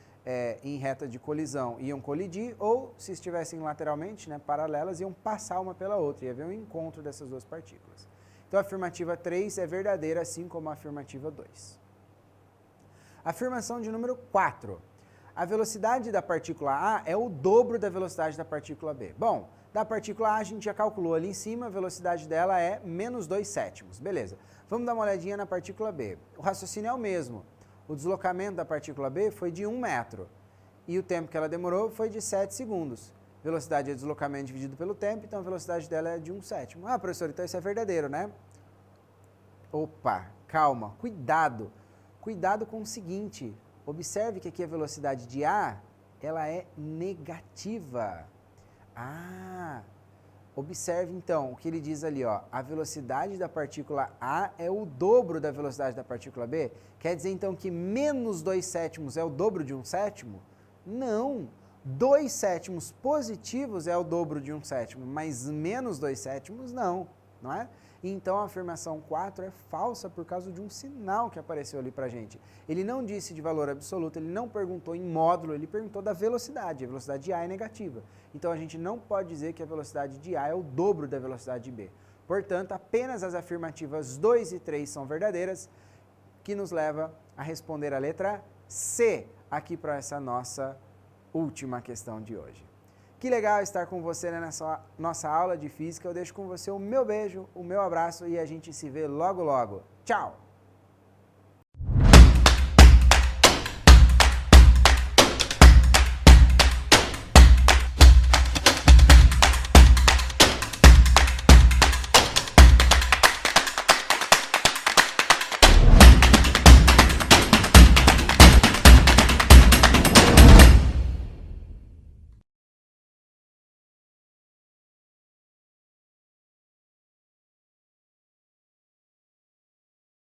em reta de colisão, iam colidir, ou se estivessem lateralmente, né, paralelas, iam passar uma pela outra, ia haver um encontro dessas duas partículas. Então a afirmativa 3 é verdadeira, assim como a afirmativa 2. Afirmação de número 4. A velocidade da partícula A é o dobro da velocidade da partícula B. Bom, da partícula A a gente já calculou ali em cima, a velocidade dela é menos 2/7. Beleza. Vamos dar uma olhadinha na partícula B. O raciocínio é o mesmo. O deslocamento da partícula B foi de 1 metro e o tempo que ela demorou foi de 7 segundos. Velocidade é deslocamento dividido pelo tempo, então a velocidade dela é de 1/7. Ah, professor, então isso é verdadeiro, né? Opa, calma, cuidado. Cuidado com o seguinte, observe que aqui a velocidade de A, ela é negativa. Ah, observe então o que ele diz ali, ó, a velocidade da partícula A é o dobro da velocidade da partícula B. Quer dizer então que menos 2/7 é o dobro de 1/7? Não, 2/7 positivos é o dobro de 1/7, mas menos 2/7 não, não é? Então a afirmação 4 é falsa por causa de um sinal que apareceu ali pra gente. Ele não disse de valor absoluto, ele não perguntou em módulo, ele perguntou da velocidade. A velocidade de A é negativa. Então a gente não pode dizer que a velocidade de A é o dobro da velocidade de B. Portanto, apenas as afirmativas 2 e 3 são verdadeiras, que nos leva a responder a letra C aqui para essa nossa última questão de hoje. Que legal estar com você nessa nossa aula de física. Eu deixo com você o meu beijo, o meu abraço e a gente se vê logo logo. Tchau!